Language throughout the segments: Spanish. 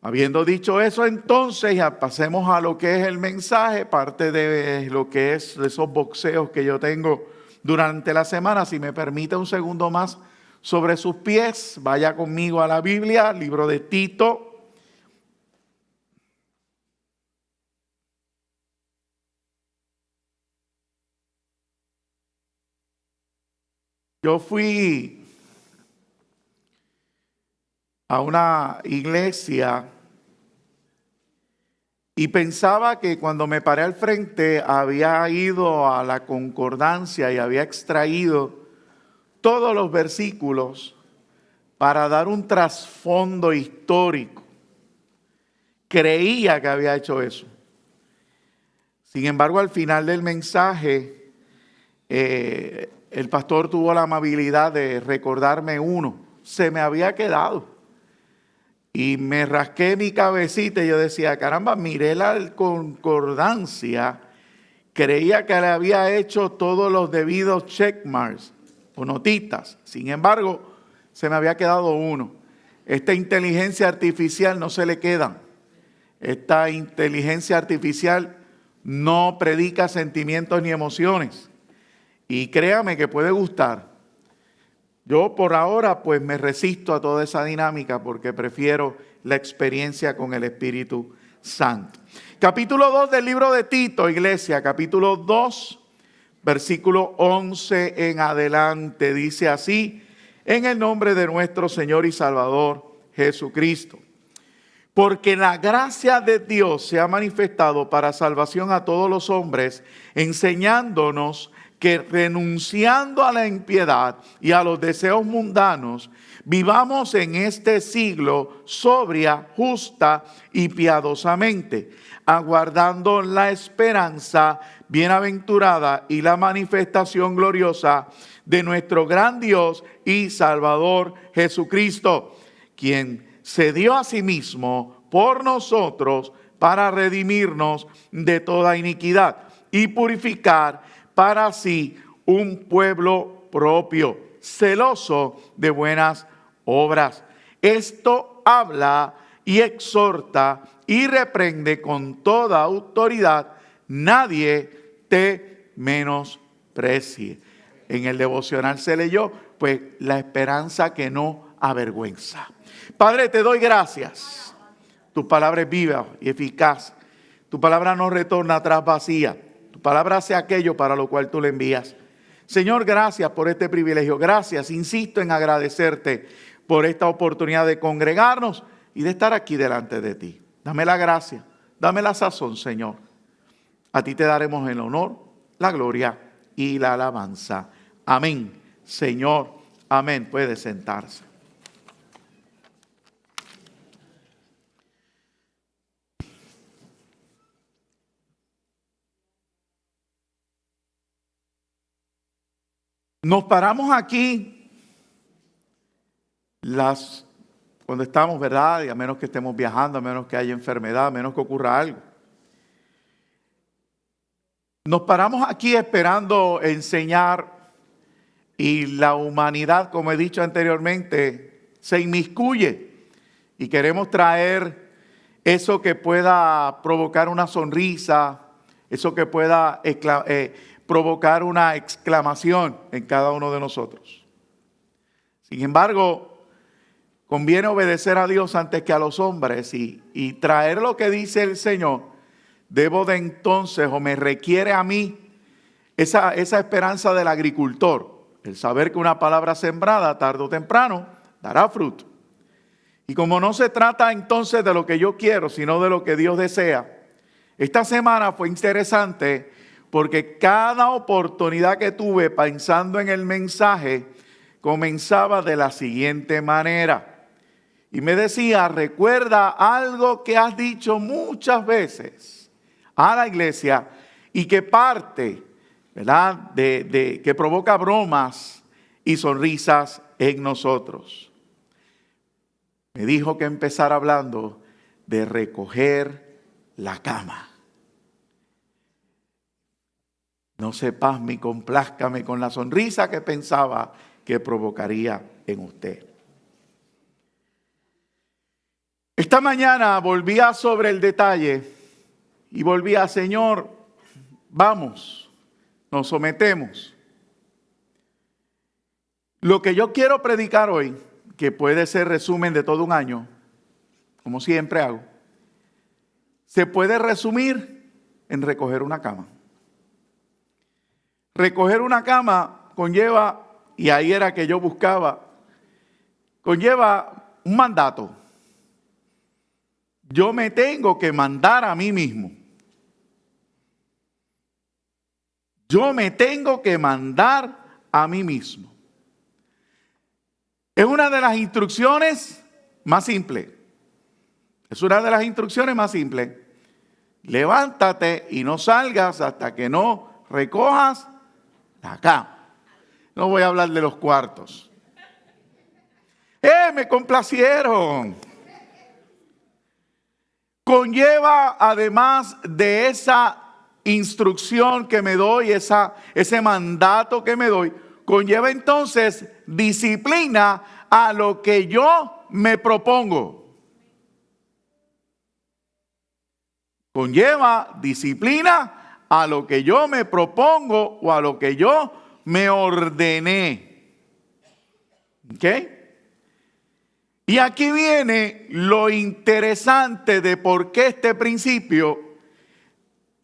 Habiendo dicho eso, entonces ya pasemos a lo que es el mensaje, parte de lo que es de esos boxeos que yo tengo durante la semana. Si me permite un segundo más sobre sus pies, vaya conmigo a la Biblia, libro de Tito. Yo fui a una iglesia y pensaba que cuando me paré al frente había ido a la concordancia y había extraído todos los versículos para dar un trasfondo histórico. Creía que había hecho eso. Sin embargo, al final del mensaje, el pastor tuvo la amabilidad de recordarme uno. Se me había quedado. Y me rasqué mi cabecita y yo decía, caramba, miré la concordancia. Creía que le había hecho todos los debidos checkmarks o notitas. Sin embargo, se me había quedado uno. Esta inteligencia artificial no se le quedan. Esta inteligencia artificial no predica sentimientos ni emociones. Y créame que puede gustar. Yo por ahora pues me resisto a toda esa dinámica porque prefiero la experiencia con el Espíritu Santo. Capítulo 2 del libro de Tito, iglesia, capítulo 2, versículo 11 en adelante. Dice así, en el nombre de nuestro Señor y Salvador Jesucristo. Porque la gracia de Dios se ha manifestado para salvación a todos los hombres, enseñándonos que renunciando a la impiedad y a los deseos mundanos, vivamos en este siglo sobria, justa y piadosamente, aguardando la esperanza bienaventurada y la manifestación gloriosa de nuestro gran Dios y Salvador Jesucristo, quien se dio a sí mismo por nosotros para redimirnos de toda iniquidad y purificar para sí un pueblo propio, celoso de buenas obras. Esto habla y exhorta y reprende con toda autoridad. Nadie te menosprecie. En el devocional se leyó, pues, la esperanza que no avergüenza. Padre, te doy gracias. Tu palabra es viva y eficaz. Tu palabra no retorna atrás vacía. Tu palabra hace aquello para lo cual tú le envías. Señor, gracias por este privilegio. Gracias, insisto en agradecerte por esta oportunidad de congregarnos y de estar aquí delante de ti. Dame la gracia, dame la sazón, Señor. A ti te daremos el honor, la gloria y la alabanza. Amén, Señor. Amén. Puede sentarse. Nos paramos aquí cuando estamos, ¿verdad? Y a menos que estemos viajando, a menos que haya enfermedad, a menos que ocurra algo. Nos paramos aquí esperando enseñar y la humanidad, como he dicho anteriormente, se inmiscuye y queremos traer eso que pueda provocar una sonrisa, eso que pueda provocar una exclamación en cada uno de nosotros. Sin embargo, conviene obedecer a Dios antes que a los hombres y traer lo que dice el Señor. Debo de entonces, o me requiere a mí, esa esperanza del agricultor, el saber que una palabra sembrada tarde o temprano dará fruto. Y como no se trata entonces de lo que yo quiero, sino de lo que Dios desea, esta semana fue interesante porque cada oportunidad que tuve pensando en el mensaje comenzaba de la siguiente manera. Y me decía, recuerda algo que has dicho muchas veces a la iglesia y que parte, ¿verdad?, que provoca bromas y sonrisas en nosotros. Me dijo que empezara hablando de recoger la cama. No sepas ni complázcame con la sonrisa que pensaba que provocaría en usted. Esta mañana volvía sobre el detalle y volvía, Señor, vamos, nos sometemos. Lo que yo quiero predicar hoy, que puede ser resumen de todo un año, como siempre hago, se puede resumir en recoger una cama. Recoger una cama conlleva, y ahí era que yo buscaba, conlleva un mandato. Yo me tengo que mandar a mí mismo. Yo me tengo que mandar a mí mismo. Es una de las instrucciones más simples. Es una de las instrucciones más simples. Levántate y no salgas hasta que no recojas la cama. No voy a hablar de los cuartos. Me complacieron. Conlleva, además de esa instrucción que me doy, ese mandato que me doy, conlleva entonces disciplina a lo que yo me propongo. Conlleva disciplina a lo que yo me propongo o a lo que yo me ordené. ¿Ok? Y aquí viene lo interesante de por qué este principio,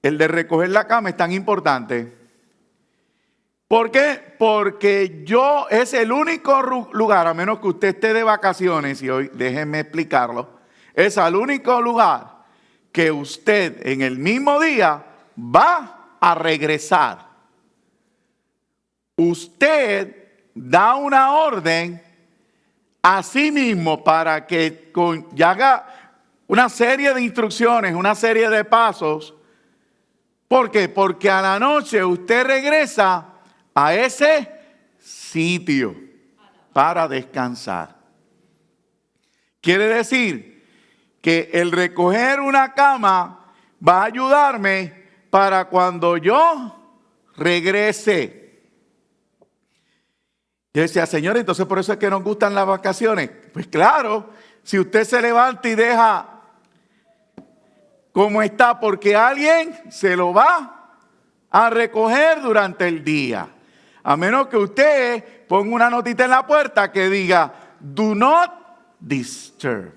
el de recoger la cama, es tan importante. ¿Por qué? Porque es el único lugar, a menos que usted esté de vacaciones, y hoy déjenme explicarlo, es el único lugar que usted en el mismo día va a regresar. Usted da una orden a sí mismo para que haga una serie de instrucciones, una serie de pasos. ¿Por qué? Porque a la noche usted regresa a ese sitio para descansar. Quiere decir que el recoger una cama va a ayudarme para cuando yo regrese. Yo decía, Señor, entonces por eso es que nos gustan las vacaciones. Pues claro, si usted se levanta y deja como está, porque alguien se lo va a recoger durante el día. A menos que usted ponga una notita en la puerta que diga, do not disturb.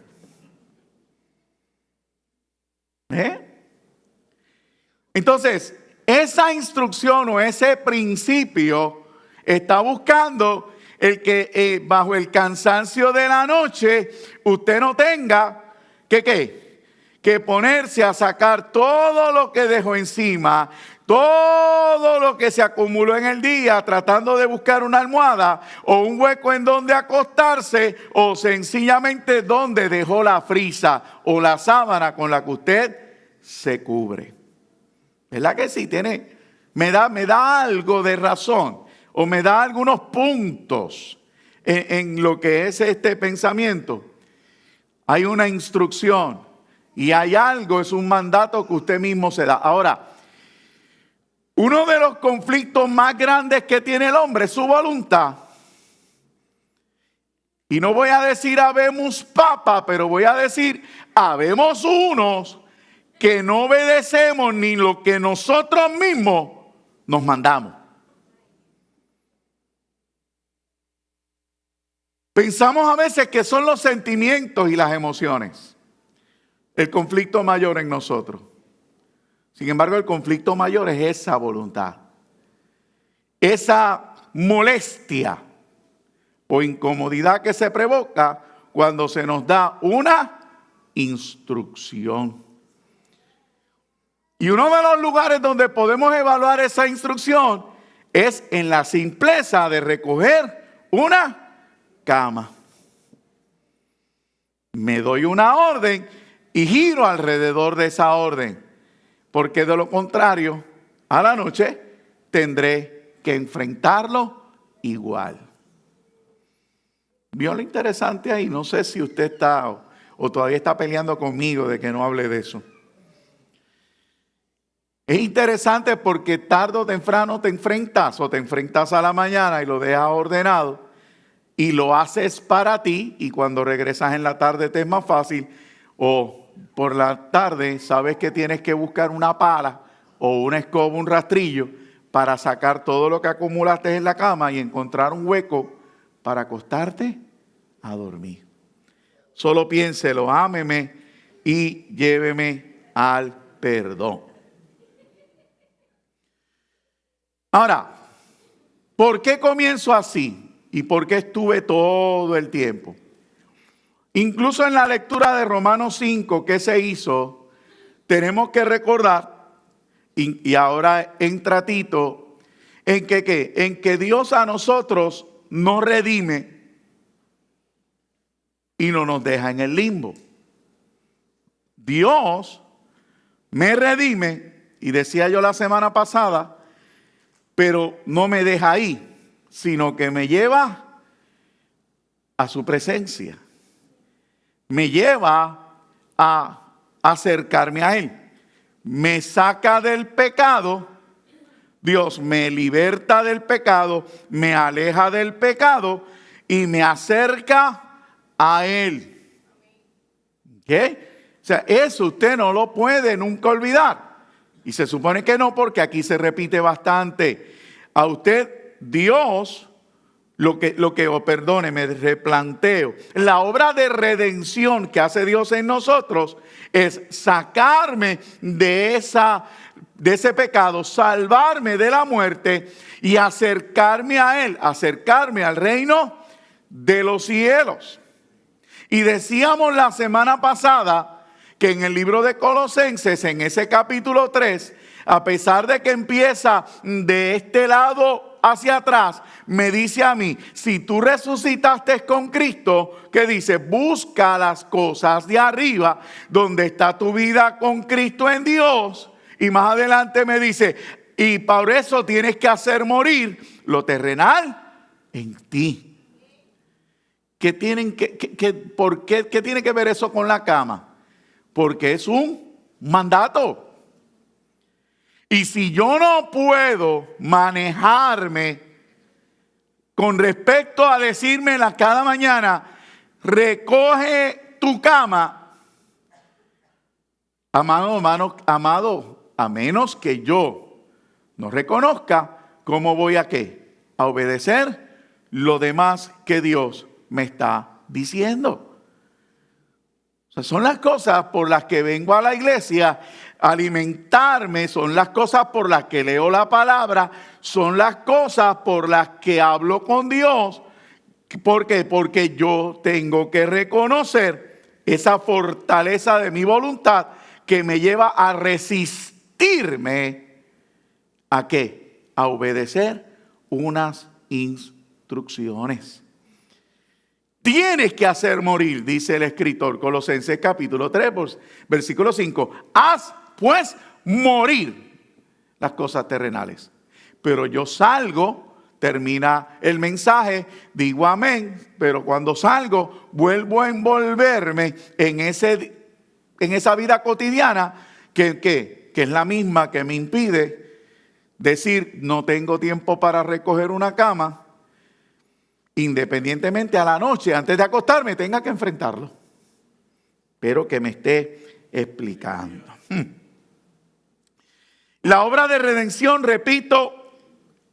Entonces, esa instrucción o ese principio está buscando el que bajo el cansancio de la noche usted no tenga que ponerse a sacar todo lo que dejó encima, todo lo que se acumuló en el día tratando de buscar una almohada o un hueco en donde acostarse o sencillamente donde dejó la frisa o la sábana con la que usted se cubre. ¿Verdad que sí? Me da algo de razón o me da algunos puntos en lo que es este pensamiento. Hay una instrucción y hay algo, es un mandato que usted mismo se da. Ahora, uno de los conflictos más grandes que tiene el hombre es su voluntad. Y no voy a decir habemos papa, pero voy a decir habemos unos que no obedecemos ni lo que nosotros mismos nos mandamos. Pensamos a veces que son los sentimientos y las emociones el conflicto mayor en nosotros. Sin embargo, el conflicto mayor es esa voluntad, esa molestia o incomodidad que se provoca cuando se nos da una instrucción. Y uno de los lugares donde podemos evaluar esa instrucción es en la simpleza de recoger una cama. Me doy una orden y giro alrededor de esa orden, porque de lo contrario, a la noche tendré que enfrentarlo igual. ¿Vio lo interesante ahí? No sé si usted está o todavía está peleando conmigo de que no hable de eso. Es interesante porque tarde o temprano te enfrentas a la mañana y lo dejas ordenado y lo haces para ti y cuando regresas en la tarde te es más fácil. O por la tarde sabes que tienes que buscar una pala o una escoba, un rastrillo para sacar todo lo que acumulaste en la cama y encontrar un hueco para acostarte a dormir. Solo piénselo, ámeme y lléveme al perdón. Ahora, ¿por qué comienzo así? ¿Y por qué estuve todo el tiempo? Incluso en la lectura de Romanos 5 que se hizo, tenemos que recordar, y ahora entra Tito, en que ¿qué? En que Dios a nosotros nos redime y no nos deja en el limbo. Dios me redime, y decía yo la semana pasada, pero no me deja ahí, sino que me lleva a su presencia. Me lleva a acercarme a Él. Me saca del pecado. Dios me liberta del pecado, me aleja del pecado y me acerca a Él. ¿Qué? O sea, eso usted no lo puede nunca olvidar. Y se supone que no, porque aquí se repite bastante. A usted, Dios, me replanteo. La obra de redención que hace Dios en nosotros es sacarme de ese pecado, salvarme de la muerte y acercarme a Él, acercarme al reino de los cielos. Y decíamos la semana pasada que en el libro de Colosenses, en ese capítulo 3, a pesar de que empieza de este lado hacia atrás, me dice a mí, si tú resucitaste con Cristo, que dice, busca las cosas de arriba, donde está tu vida con Cristo en Dios. Y más adelante me dice, y por eso tienes que hacer morir lo terrenal en ti. ¿Qué tiene que ver eso con la cama? Porque es un mandato. Y si yo no puedo manejarme con respecto a decirme cada mañana, recoge tu cama, amado, a menos que yo no reconozca, ¿cómo voy a qué? A obedecer lo demás que Dios me está diciendo. O sea, son las cosas por las que vengo a la iglesia, alimentarme, son las cosas por las que leo la palabra, son las cosas por las que hablo con Dios. ¿Por qué? Porque yo tengo que reconocer esa fortaleza de mi voluntad que me lleva a resistirme ¿a qué? A obedecer unas instrucciones. Tienes que hacer morir, dice el escritor, Colosenses capítulo 3, versículo 5. Haz pues morir las cosas terrenales. Pero yo salgo, termina el mensaje, digo amén, pero cuando salgo vuelvo a envolverme en esa vida cotidiana que es la misma que me impide decir no tengo tiempo para recoger una cama. Independientemente a la noche, antes de acostarme, tenga que enfrentarlo. Pero que me esté explicando. La obra de redención, repito,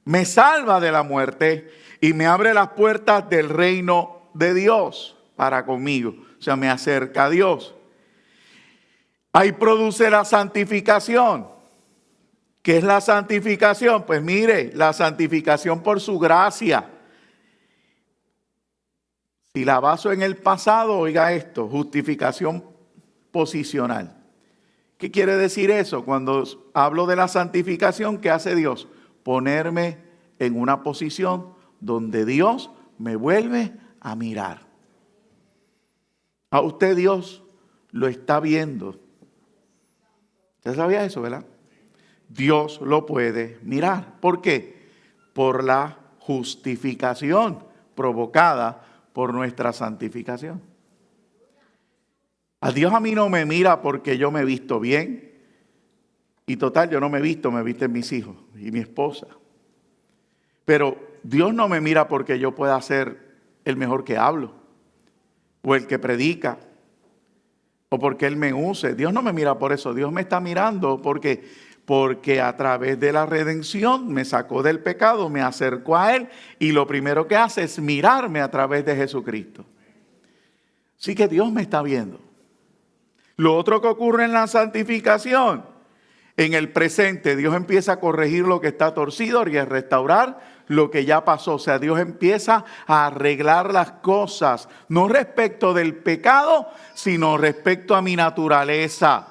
me salva de la muerte y me abre las puertas del reino de Dios para conmigo. O sea, me acerca a Dios. Ahí produce la santificación. ¿Qué es la santificación? Pues mire, la santificación por su gracia. Si la baso en el pasado, oiga esto, justificación posicional. ¿Qué quiere decir eso? Cuando hablo de la santificación, ¿qué hace Dios? Ponerme en una posición donde Dios me vuelve a mirar. A usted Dios lo está viendo. ¿Usted sabía eso, verdad? Dios lo puede mirar. ¿Por qué? Por la justificación provocada por nuestra santificación. A Dios a mí no me mira porque yo me he visto bien. Y total, yo no me he visto, me visten mis hijos y mi esposa. Pero Dios no me mira porque yo pueda ser el mejor que hablo, o el que predica, o porque Él me use. Dios no me mira por eso. Dios me está mirando porque a través de la redención me sacó del pecado, me acercó a Él y lo primero que hace es mirarme a través de Jesucristo. Así que Dios me está viendo. Lo otro que ocurre en la santificación, en el presente, Dios empieza a corregir lo que está torcido y a restaurar lo que ya pasó. O sea, Dios empieza a arreglar las cosas, no respecto del pecado, sino respecto a mi naturaleza.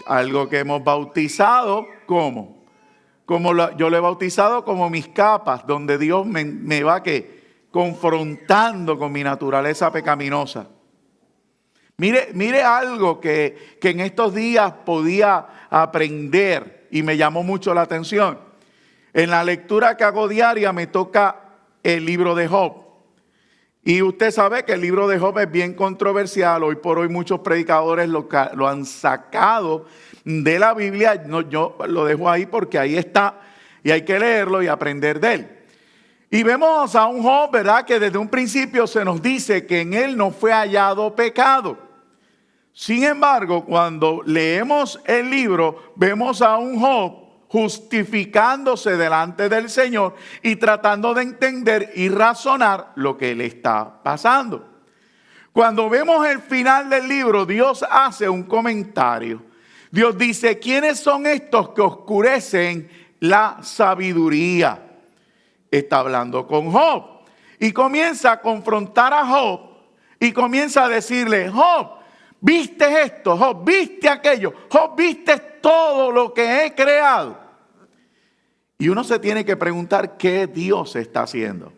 Algo que hemos bautizado, ¿cómo? Yo lo he bautizado como mis capas, donde Dios me va confrontando con mi naturaleza pecaminosa. Mire algo que en estos días podía aprender y me llamó mucho la atención. En la lectura que hago diaria me toca el libro de Job. Y usted sabe que el libro de Job es bien controversial. Hoy por hoy muchos predicadores lo han sacado de la Biblia. No, yo lo dejo ahí porque ahí está y hay que leerlo y aprender de él. Y vemos a un Job, ¿verdad?, que desde un principio se nos dice que en él no fue hallado pecado. Sin embargo, cuando leemos el libro, vemos a un Job justificándose delante del Señor y tratando de entender y razonar lo que le está pasando. Cuando vemos el final del libro, Dios hace un comentario. Dios dice, ¿quiénes son estos que oscurecen la sabiduría? Está hablando con Job y comienza a confrontar a Job y comienza a decirle, Job, ¿viste esto? Job, ¿viste aquello? Job, ¿viste todo lo que he creado? Y uno se tiene que preguntar qué Dios está haciendo.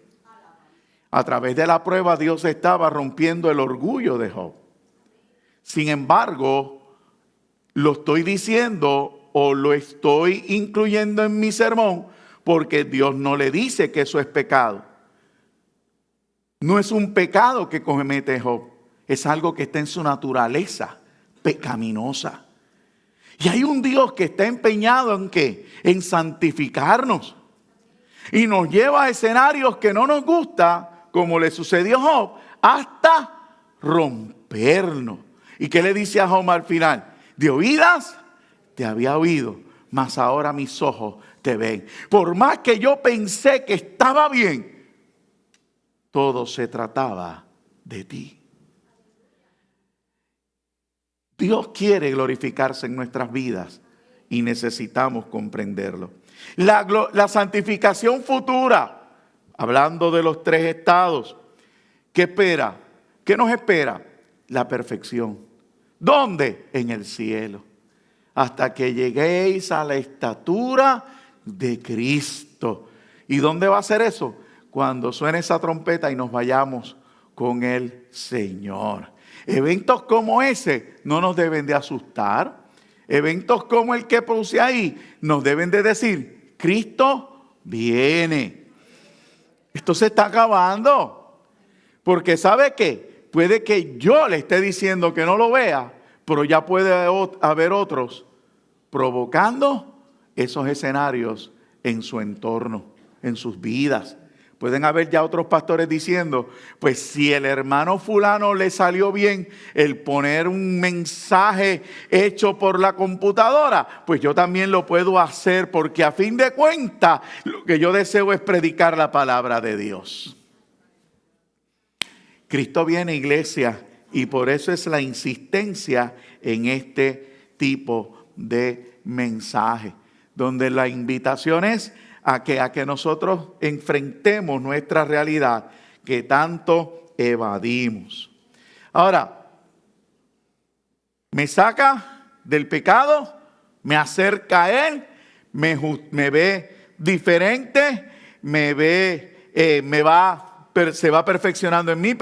A través de la prueba Dios estaba rompiendo el orgullo de Job. Sin embargo, lo estoy diciendo o lo estoy incluyendo en mi sermón porque Dios no le dice que eso es pecado. No es un pecado que comete Job. Es algo que está en su naturaleza pecaminosa. Y hay un Dios que está empeñado ¿en qué? En santificarnos. Y nos lleva a escenarios que no nos gusta, como le sucedió a Job, hasta rompernos. ¿Y qué le dice a Job al final? De oídas te había oído, mas ahora mis ojos te ven. Por más que yo pensé que estaba bien, todo se trataba de ti. Dios quiere glorificarse en nuestras vidas y necesitamos comprenderlo. La santificación futura, hablando de los tres estados, ¿qué espera? ¿Qué nos espera? La perfección. ¿Dónde? En el cielo. Hasta que lleguéis a la estatura de Cristo. ¿Y dónde va a ser eso? Cuando suene esa trompeta y nos vayamos con el Señor. Eventos como ese no nos deben de asustar. Eventos como el que puse ahí nos deben de decir, Cristo viene. Esto se está acabando. Porque ¿sabe qué? Puede que yo le esté diciendo que no lo vea, pero ya puede haber otros provocando esos escenarios en su entorno, en sus vidas. Pueden haber ya otros pastores diciendo, pues si el hermano fulano le salió bien el poner un mensaje hecho por la computadora, pues yo también lo puedo hacer porque a fin de cuentas lo que yo deseo es predicar la palabra de Dios. Cristo viene, iglesia, y por eso es la insistencia en este tipo de mensaje, donde la invitación es a que nosotros enfrentemos nuestra realidad que tanto evadimos. Ahora, me saca del pecado, me acerca a Él, me ve diferente, se va perfeccionando en mí,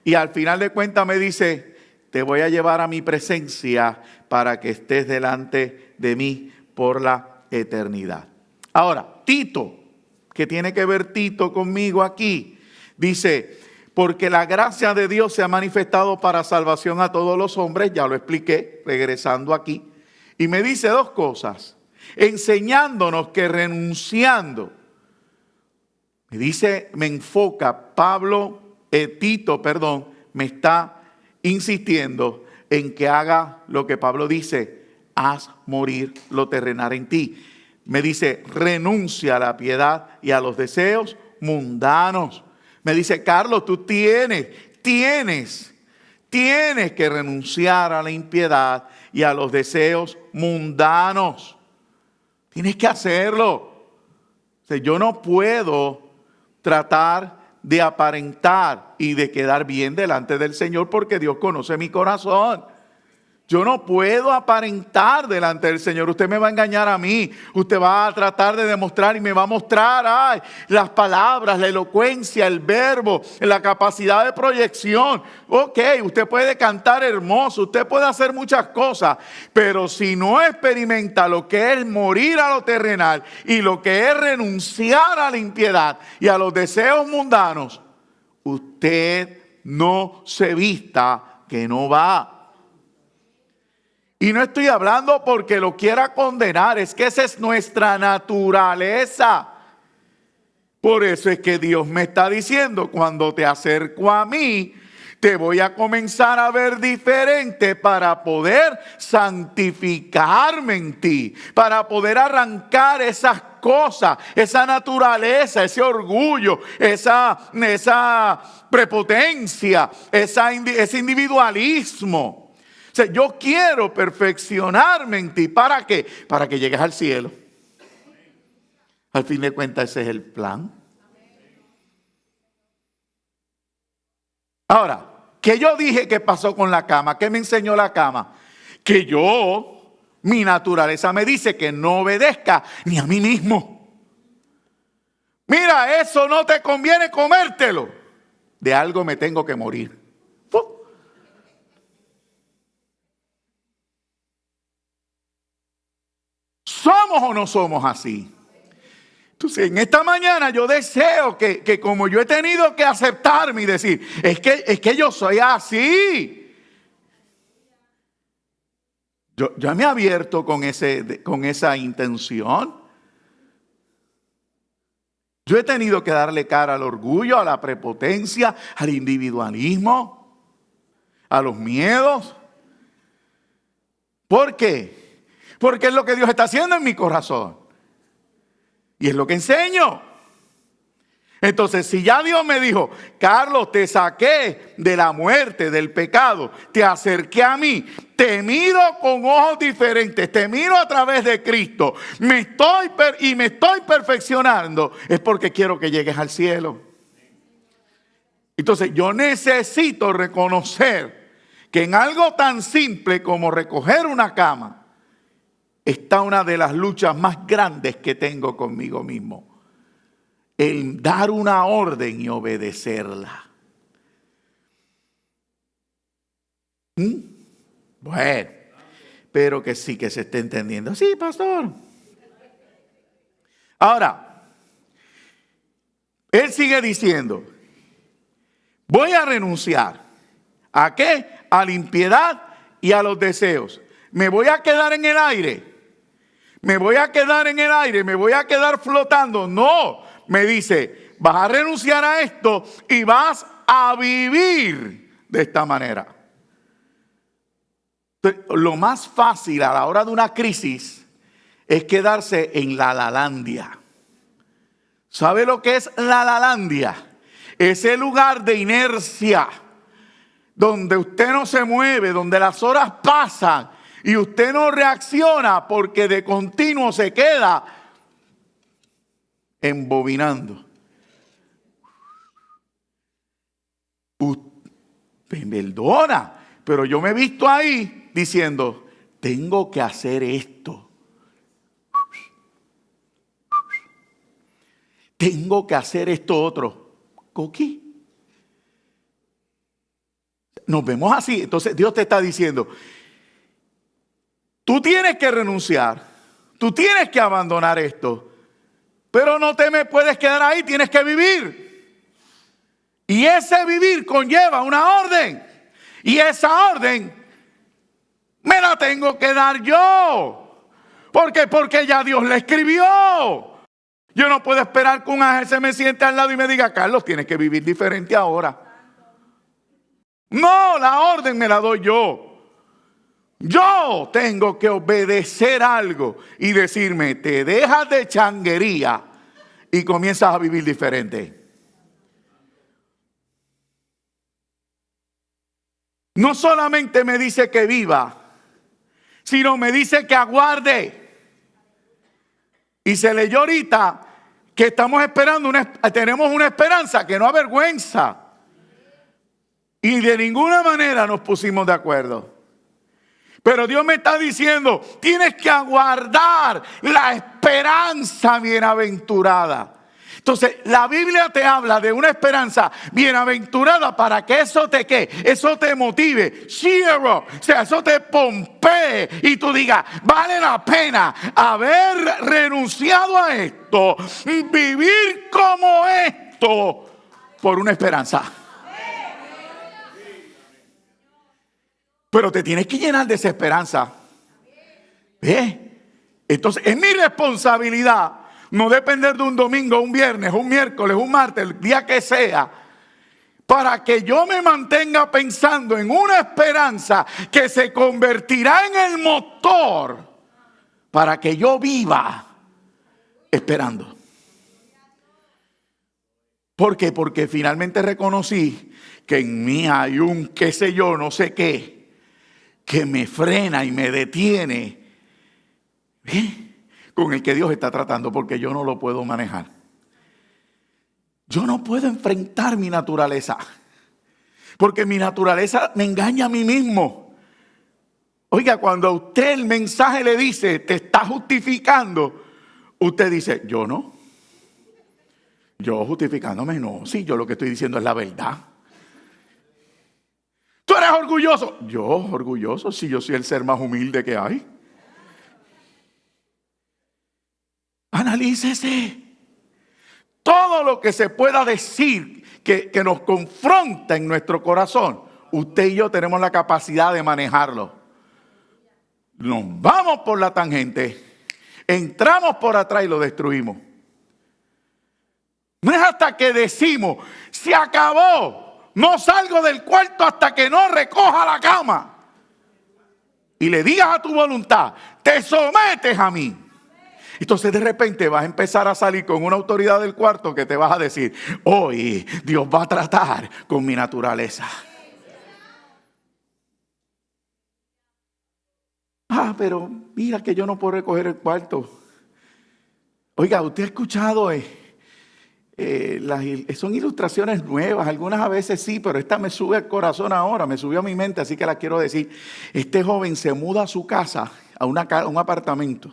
y al final de cuentas me dice, te voy a llevar a mi presencia para que estés delante de mí por la eternidad. Ahora, Tito, ¿qué tiene que ver Tito conmigo aquí? Dice, porque la gracia de Dios se ha manifestado para salvación a todos los hombres, ya lo expliqué, regresando aquí. Y me dice dos cosas, enseñándonos que renunciando, me enfoca Tito, me está insistiendo en que haga lo que Pablo dice: haz morir lo terrenal en ti. Me dice: renuncia a la piedad y a los deseos mundanos. Me dice: Carlos, tú tienes que renunciar a la impiedad y a los deseos mundanos. Tienes que hacerlo. O sea, yo no puedo tratar de aparentar y de quedar bien delante del Señor, porque Dios conoce mi corazón. Yo no puedo aparentar delante del Señor. Usted me va a engañar a mí. Usted va a tratar de demostrar y me va a mostrar las palabras, la elocuencia, el verbo, la capacidad de proyección. Ok, usted puede cantar hermoso, usted puede hacer muchas cosas, pero si no experimenta lo que es morir a lo terrenal y lo que es renunciar a la impiedad y a los deseos mundanos, usted no se vista que no va. Y no estoy hablando porque lo quiera condenar, es que esa es nuestra naturaleza. Por eso es que Dios me está diciendo: cuando te acerco a mí, te voy a comenzar a ver diferente para poder santificarme en ti, para poder arrancar esas cosas, esa naturaleza, ese orgullo, esa prepotencia, ese individualismo. O sea, yo quiero perfeccionarme en ti. ¿Para qué? Para que llegues al cielo. Al fin de cuentas, ese es el plan. Ahora, ¿qué yo dije que pasó con la cama? ¿Qué me enseñó la cama? Que mi naturaleza me dice que no obedezca ni a mí mismo. Mira, eso no te conviene comértelo. De algo me tengo que morir. ¿Somos o no somos así? Entonces, en esta mañana yo deseo que como yo he tenido que aceptarme y decir: es que yo soy así. Yo me he abierto con esa intención. Yo he tenido que darle cara al orgullo, a la prepotencia, al individualismo, a los miedos. ¿Por qué? Porque es lo que Dios está haciendo en mi corazón. Y es lo que enseño. Entonces, si ya Dios me dijo: Carlos, te saqué de la muerte, del pecado, te acerqué a mí, te miro con ojos diferentes, te miro a través de Cristo, me estoy perfeccionando, es porque quiero que llegues al cielo. Entonces, yo necesito reconocer que en algo tan simple como recoger una cama está una de las luchas más grandes que tengo conmigo mismo. El dar una orden y obedecerla. Bueno, espero que sí que se esté entendiendo. Sí, pastor. Ahora, él sigue diciendo: voy a renunciar. ¿A qué? A la impiedad y a los deseos. Me voy a quedar en el aire. Me voy a quedar en el aire, me voy a quedar flotando. No, me dice: vas a renunciar a esto y vas a vivir de esta manera. Entonces, lo más fácil a la hora de una crisis es quedarse en la lalandia. ¿Sabe lo que es la lalandia? Ese lugar de inercia donde usted no se mueve, donde las horas pasan y usted no reacciona porque de continuo se queda embobinando. Perdona, pero yo me he visto ahí diciendo: tengo que hacer esto. Tengo que hacer esto otro. Coqui. Nos vemos así. Entonces Dios te está diciendo: tú tienes que renunciar, tú tienes que abandonar esto, pero no te me puedes quedar ahí, tienes que vivir. Y ese vivir conlleva una orden. Y esa orden me la tengo que dar yo. ¿Por qué? Porque ya Dios la escribió. Yo no puedo esperar que un ángel se me siente al lado y me diga: Carlos, tienes que vivir diferente ahora. No, la orden me la doy yo. Yo tengo que obedecer algo y decirme, te dejas de changuería y comienzas a vivir diferente. No solamente me dice que viva, sino me dice que aguarde. Y se leyó ahorita que estamos esperando, tenemos una esperanza que no avergüenza. Y de ninguna manera nos pusimos de acuerdo. Pero Dios me está diciendo, tienes que aguardar la esperanza bienaventurada. Entonces, la Biblia te habla de una esperanza bienaventurada para que eso te, ¿qué? Eso te motive, cheer up, o sea, eso te pompee y tú digas, vale la pena haber renunciado a esto, vivir como esto, por una esperanza. Pero te tienes que llenar de esa esperanza. ¿Ves? Entonces, es mi responsabilidad no depender de un domingo, un viernes, un miércoles, un martes, el día que sea, para que yo me mantenga pensando en una esperanza que se convertirá en el motor para que yo viva esperando. ¿Por qué? Porque finalmente reconocí que en mí hay un qué sé yo, no sé qué, que me frena y me detiene, con el que Dios está tratando, porque yo no lo puedo manejar. Yo no puedo enfrentar mi naturaleza, porque mi naturaleza me engaña a mí mismo. Oiga, cuando a usted el mensaje le dice, te está justificando, usted dice, yo no. Yo justificándome, no. Sí, yo lo que estoy diciendo es la verdad. ¿Tú eres orgulloso? Yo, orgulloso, si yo soy el ser más humilde que hay. Analícese. Todo lo que se pueda decir que nos confronta en nuestro corazón, usted y yo tenemos la capacidad de manejarlo. Nos vamos por la tangente, entramos por atrás y lo destruimos. No es hasta que decimos, se acabó, no salgo del cuarto hasta que no recoja la cama. Y le digas a tu voluntad, te sometes a mí. Entonces de repente vas a empezar a salir con una autoridad del cuarto que te vas a decir, hoy Dios va a tratar con mi naturaleza. Pero mira que yo no puedo recoger el cuarto. Oiga, usted ha escuchado, son ilustraciones nuevas, algunas a veces sí, pero esta me sube al corazón ahora, me subió a mi mente, así que la quiero decir. Este joven se muda a su casa, a un apartamento.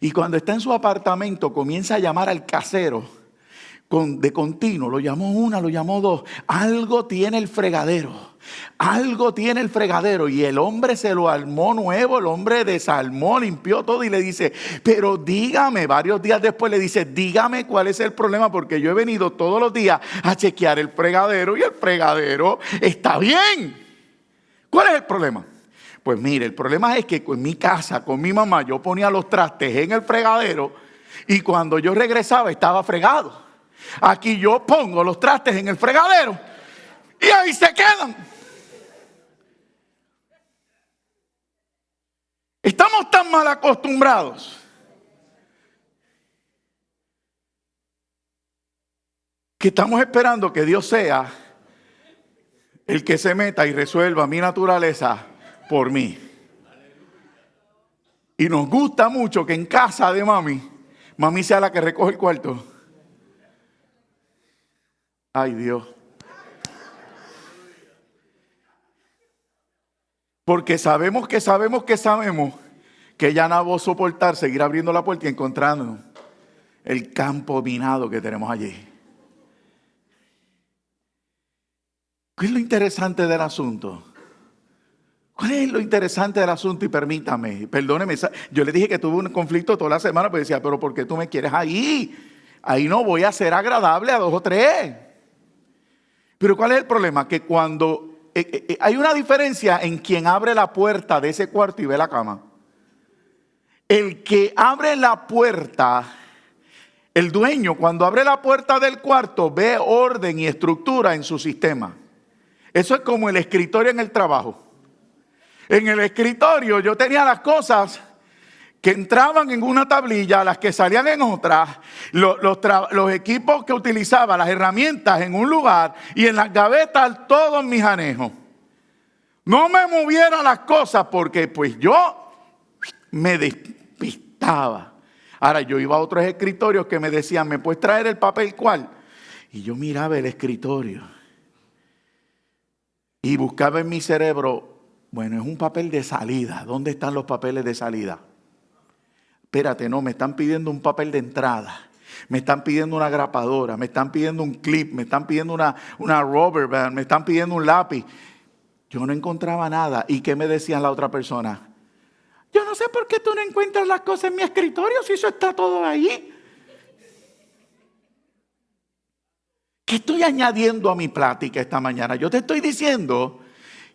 Y cuando está en su apartamento comienza a llamar al casero de continuo. Lo llamó una, lo llamó dos. Algo tiene el fregadero. Algo tiene el fregadero. Y el hombre se lo armó nuevo. El hombre desarmó, limpió todo y le dice, pero dígame, varios días después le dice, dígame cuál es el problema, porque yo he venido todos los días a chequear el fregadero y el fregadero está bien. ¿Cuál es el problema? Pues mire, el problema es que en mi casa, con mi mamá, yo ponía los trastes en el fregadero y cuando yo regresaba estaba fregado. Aquí yo pongo los trastes en el fregadero y ahí se quedan. Estamos tan mal acostumbrados que estamos esperando que Dios sea el que se meta y resuelva mi naturaleza por mí. Y nos gusta mucho que en casa de mami sea la que recoge el cuarto. Ay, Dios. Porque sabemos que ya no va a soportar seguir abriendo la puerta y encontrándonos el campo minado que tenemos allí. ¿Qué es lo interesante del asunto? ¿Cuál es lo interesante del asunto? Y permítame, perdóneme, yo le dije que tuve un conflicto toda la semana, pero decía, pero ¿por qué tú me quieres ahí? Ahí no voy a ser agradable a 2 o 3. Pero ¿cuál es el problema? Que cuando hay una diferencia en quien abre la puerta de ese cuarto y ve la cama. El que abre la puerta, el dueño, cuando abre la puerta del cuarto, ve orden y estructura en su sistema. Eso es como el escritorio en el trabajo. En el escritorio yo tenía las cosas que entraban en una tablilla, las que salían en otra, los equipos que utilizaba, las herramientas en un lugar y en las gavetas todos mis anejos. No me moviera las cosas porque pues yo me despistaba. Ahora yo iba a otros escritorios que me decían, ¿me puedes traer el papel cuál? Y yo miraba el escritorio y buscaba en mi cerebro, bueno, es un papel de salida. ¿Dónde están los papeles de salida? Espérate, no, me están pidiendo un papel de entrada. Me están pidiendo una grapadora, me están pidiendo un clip, me están pidiendo una rubber band, me están pidiendo un lápiz. Yo no encontraba nada. ¿Y qué me decía la otra persona? Yo no sé por qué tú no encuentras las cosas en mi escritorio si eso está todo ahí. ¿Qué estoy añadiendo a mi plática esta mañana? Yo te estoy diciendo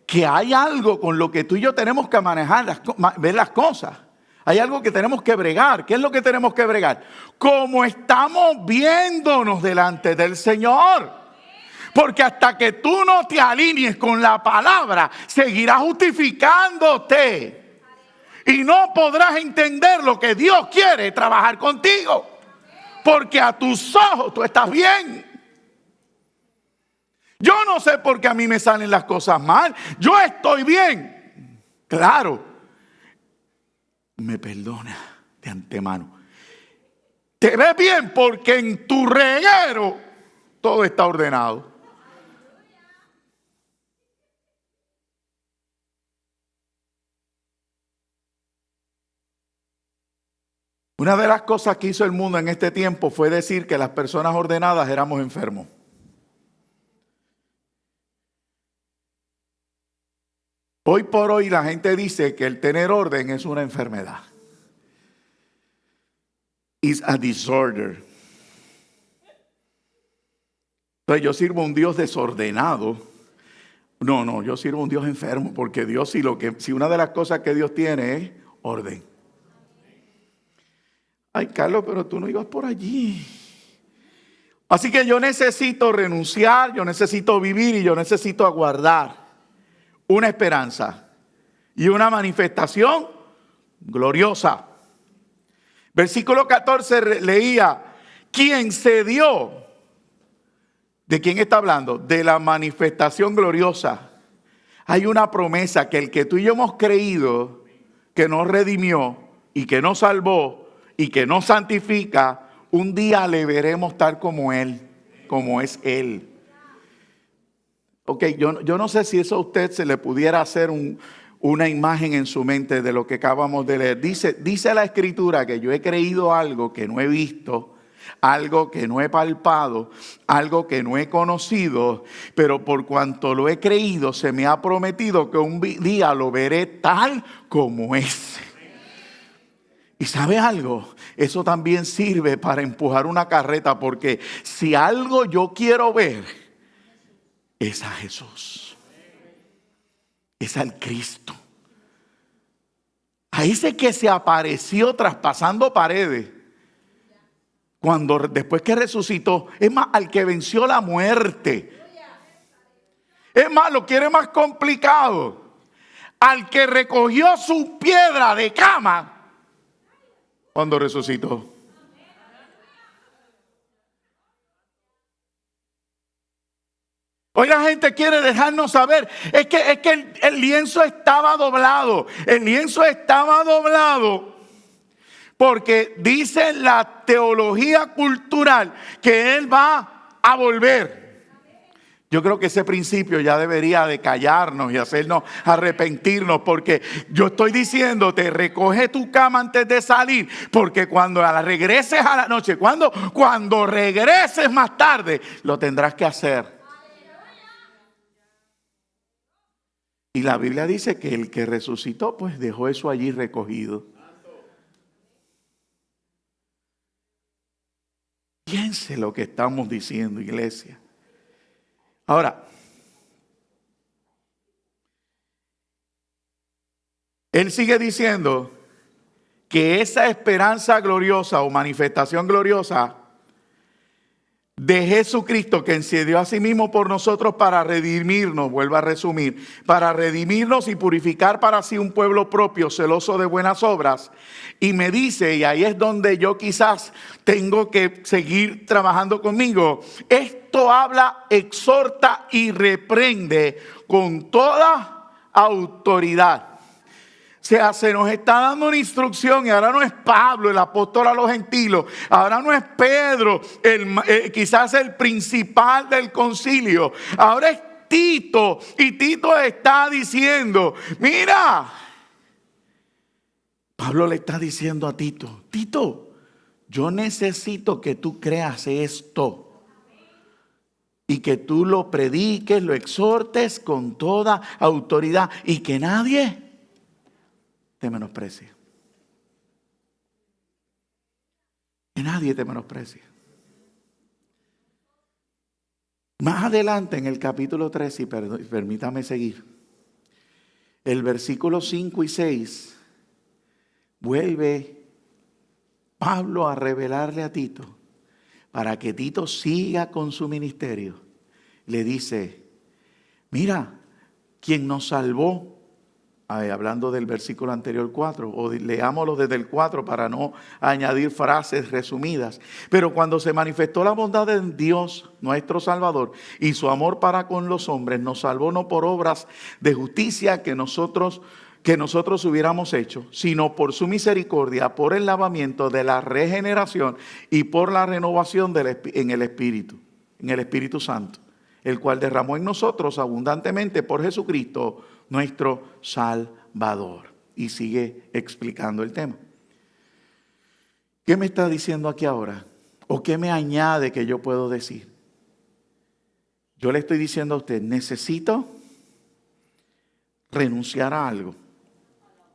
que hay algo con lo que tú y yo tenemos que manejar, ver las cosas. Hay algo que tenemos que bregar. ¿Qué es lo que tenemos que bregar? Como estamos viéndonos delante del Señor. Porque hasta que tú no te alinees con la palabra, seguirás justificándote. Y no podrás entender lo que Dios quiere trabajar contigo. Porque a tus ojos tú estás bien. Yo no sé por qué a mí me salen las cosas mal. Yo estoy bien. Claro. Me perdona de antemano. Te ves bien porque en tu reguero todo está ordenado. Una de las cosas que hizo el mundo en este tiempo fue decir que las personas ordenadas éramos enfermos. Hoy por hoy la gente dice que el tener orden es una enfermedad. It's a disorder. Entonces yo sirvo a un Dios desordenado. No, yo sirvo a un Dios enfermo porque Dios si una de las cosas que Dios tiene es orden. Ay, Carlos, pero tú no ibas por allí. Así que yo necesito renunciar, yo necesito vivir y yo necesito aguardar una esperanza y una manifestación gloriosa. Versículo 14 leía, ¿quién se dio? ¿De quién está hablando? De la manifestación gloriosa. Hay una promesa que el que tú y yo hemos creído, que nos redimió y que nos salvó y que nos santifica, un día le veremos tal como Él, como es Él. Ok, yo no sé si eso a usted se le pudiera hacer una imagen en su mente de lo que acabamos de leer. Dice la Escritura que yo he creído algo que no he visto, algo que no he palpado, algo que no he conocido, pero por cuanto lo he creído, se me ha prometido que un día lo veré tal como es. ¿Y sabe algo? Eso también sirve para empujar una carreta, porque si algo yo quiero ver, es a Jesús. Es al Cristo. A ese que se apareció traspasando paredes. Después que resucitó, es más, al que venció la muerte. Es más, lo quiere más complicado. Al que recogió su piedra de cama cuando resucitó. Hoy la gente quiere dejarnos saber, es que el lienzo estaba doblado. El lienzo estaba doblado porque dice la teología cultural que Él va a volver. Yo creo que ese principio ya debería de callarnos y hacernos arrepentirnos, porque yo estoy diciéndote, recoge tu cama antes de salir, porque cuando regreses a la noche, cuando regreses más tarde, lo tendrás que hacer. Y la Biblia dice que el que resucitó, pues dejó eso allí recogido. Piense lo que estamos diciendo, iglesia. Ahora, él sigue diciendo que esa esperanza gloriosa o manifestación gloriosa de Jesucristo, que se dio a sí mismo por nosotros para redimirnos, vuelvo a resumir, para redimirnos y purificar para sí un pueblo propio, celoso de buenas obras. Y me dice, y ahí es donde yo quizás tengo que seguir trabajando conmigo, esto habla, exhorta y reprende con toda autoridad. O sea, se nos está dando una instrucción y ahora no es Pablo, el apóstol a los gentiles, ahora no es Pedro, quizás el principal del concilio, ahora es Tito, y Tito está diciendo, mira, Pablo le está diciendo a Tito, Tito, yo necesito que tú creas esto y que tú lo prediques, lo exhortes con toda autoridad y que nadie te menosprecie. Que nadie te menosprecie. Más adelante en el capítulo 3, y permítame seguir, el versículo 5 y 6, vuelve Pablo a revelarle a Tito, para que Tito siga con su ministerio. Le dice, mira, quien nos salvó, hablando del versículo anterior 4, o leámoslo desde el 4 para no añadir frases resumidas. Pero cuando se manifestó la bondad de Dios, nuestro Salvador, y su amor para con los hombres, nos salvó no por obras de justicia que nosotros hubiéramos hecho, sino por su misericordia, por el lavamiento de la regeneración y por la renovación en el Espíritu Santo, el cual derramó en nosotros abundantemente por Jesucristo, nuestro Salvador. Y sigue explicando el tema. ¿Qué me está diciendo aquí ahora? ¿O qué me añade que yo puedo decir? Yo le estoy diciendo a usted, necesito renunciar a algo,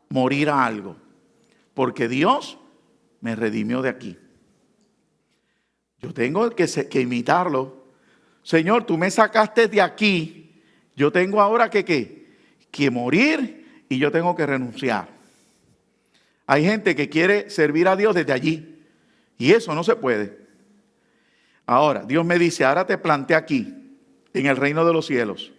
morir a algo, porque Dios me redimió de aquí. Yo tengo que imitarlo. Señor, tú me sacaste de aquí, yo tengo ahora que morir y yo tengo que renunciar. Hay gente que quiere servir a Dios desde allí y eso no se puede. Ahora, Dios me dice, ahora te planté aquí, en el reino de los cielos.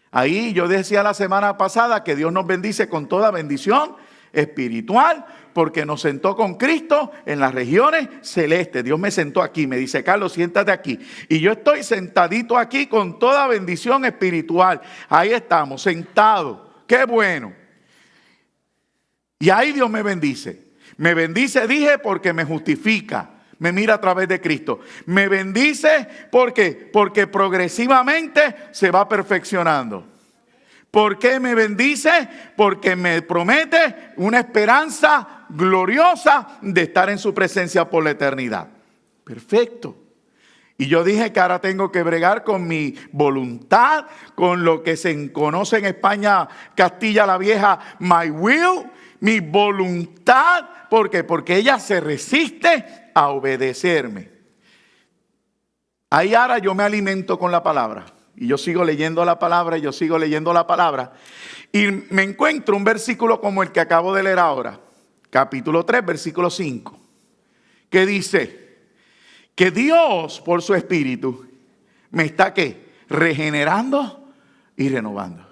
Ahí yo decía la semana pasada que Dios nos bendice con toda bendición espiritual, porque nos sentó con Cristo en las regiones celestes. Dios me sentó aquí, me dice, Carlos, siéntate aquí. Y yo estoy sentadito aquí con toda bendición espiritual. Ahí estamos, sentados. ¡Qué bueno! Y ahí Dios me bendice. Me bendice, dije, porque me justifica. Me mira a través de Cristo. Me bendice porque progresivamente se va perfeccionando. ¿Por qué me bendice? Porque me promete una esperanza gloriosa de estar en su presencia por la eternidad. Perfecto. Y yo dije que ahora tengo que bregar con mi voluntad, con lo que se conoce en España, Castilla la Vieja, my will, mi voluntad. ¿Por qué? Porque ella se resiste a obedecerme. Ahí ahora yo me alimento con la palabra. Y yo sigo leyendo la palabra, y yo sigo leyendo la palabra. Y me encuentro un versículo como el que acabo de leer ahora. Capítulo 3, versículo 5. Que dice que Dios, por su Espíritu, me está ¿qué? Regenerando y renovando.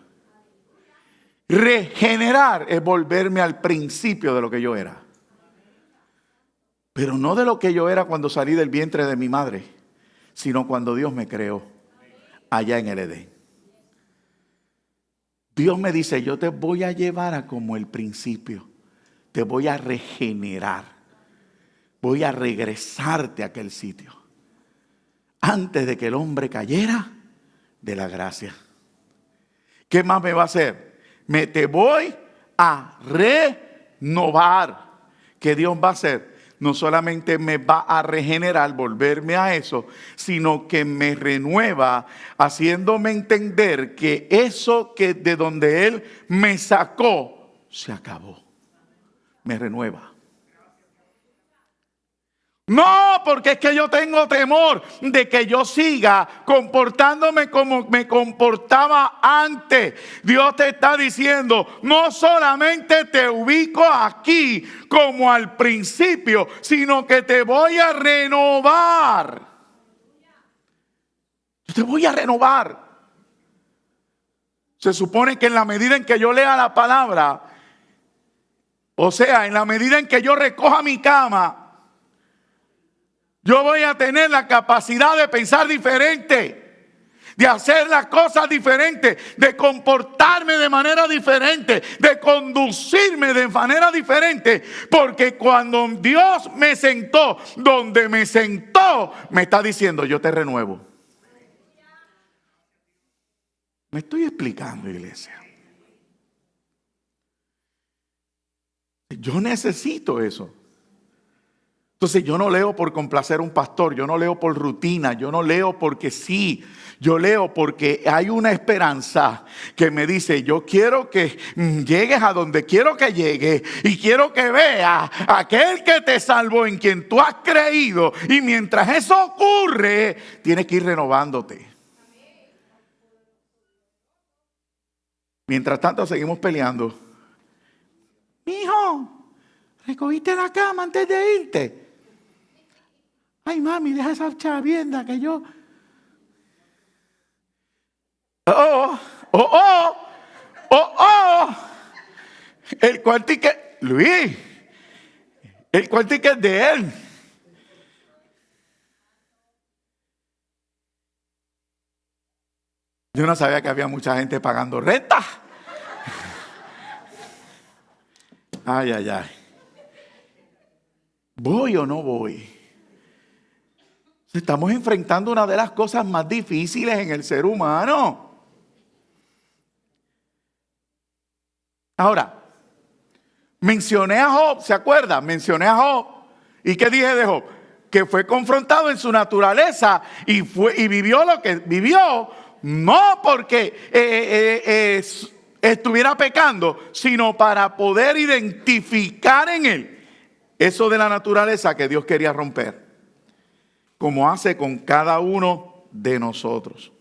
Regenerar es volverme al principio de lo que yo era. Pero no de lo que yo era cuando salí del vientre de mi madre, sino cuando Dios me creó allá en el Edén. Dios me dice, yo te voy a llevar a como el principio. Te voy a regenerar. Voy a regresarte a aquel sitio. Antes de que el hombre cayera de la gracia. ¿Qué más me va a hacer? Te voy a renovar. ¿Qué Dios va a hacer? No solamente me va a regenerar, volverme a eso, sino que me renueva, haciéndome entender que eso que de donde Él me sacó, se acabó. Me renueva. No, porque es que yo tengo temor de que yo siga comportándome como me comportaba antes. Dios te está diciendo, no solamente te ubico aquí como al principio, sino que te voy a renovar. Yo te voy a renovar. Se supone que en la medida en que yo lea la palabra, o sea, en la medida en que yo recoja mi cama, yo voy a tener la capacidad de pensar diferente, de hacer las cosas diferentes, de comportarme de manera diferente, de conducirme de manera diferente. Porque cuando Dios me sentó, donde me sentó, me está diciendo, yo te renuevo. Me estoy explicando, iglesia. Yo necesito eso. Entonces yo no leo por complacer a un pastor, yo no leo por rutina, yo no leo porque sí, yo leo porque hay una esperanza que me dice, yo quiero que llegues a donde quiero que llegues y quiero que veas a aquel que te salvó, en quien tú has creído, y mientras eso ocurre, tienes que ir renovándote. Mientras tanto seguimos peleando. Mijo, recogiste la cama antes de irte. Ay, mami, deja esa chavienda que yo... El cuartique, Luis, el cuartique es de él. Yo no sabía que había mucha gente pagando renta. Ay, ay, ay. ¿Voy o no voy? Estamos enfrentando una de las cosas más difíciles en el ser humano. Ahora, mencioné a Job, ¿se acuerdan? Mencioné a Job. ¿Y qué dije de Job? Que fue confrontado en su naturaleza y vivió lo que vivió, no porque estuviera pecando, sino para poder identificar en él eso de la naturaleza que Dios quería romper, como hace con cada uno de nosotros.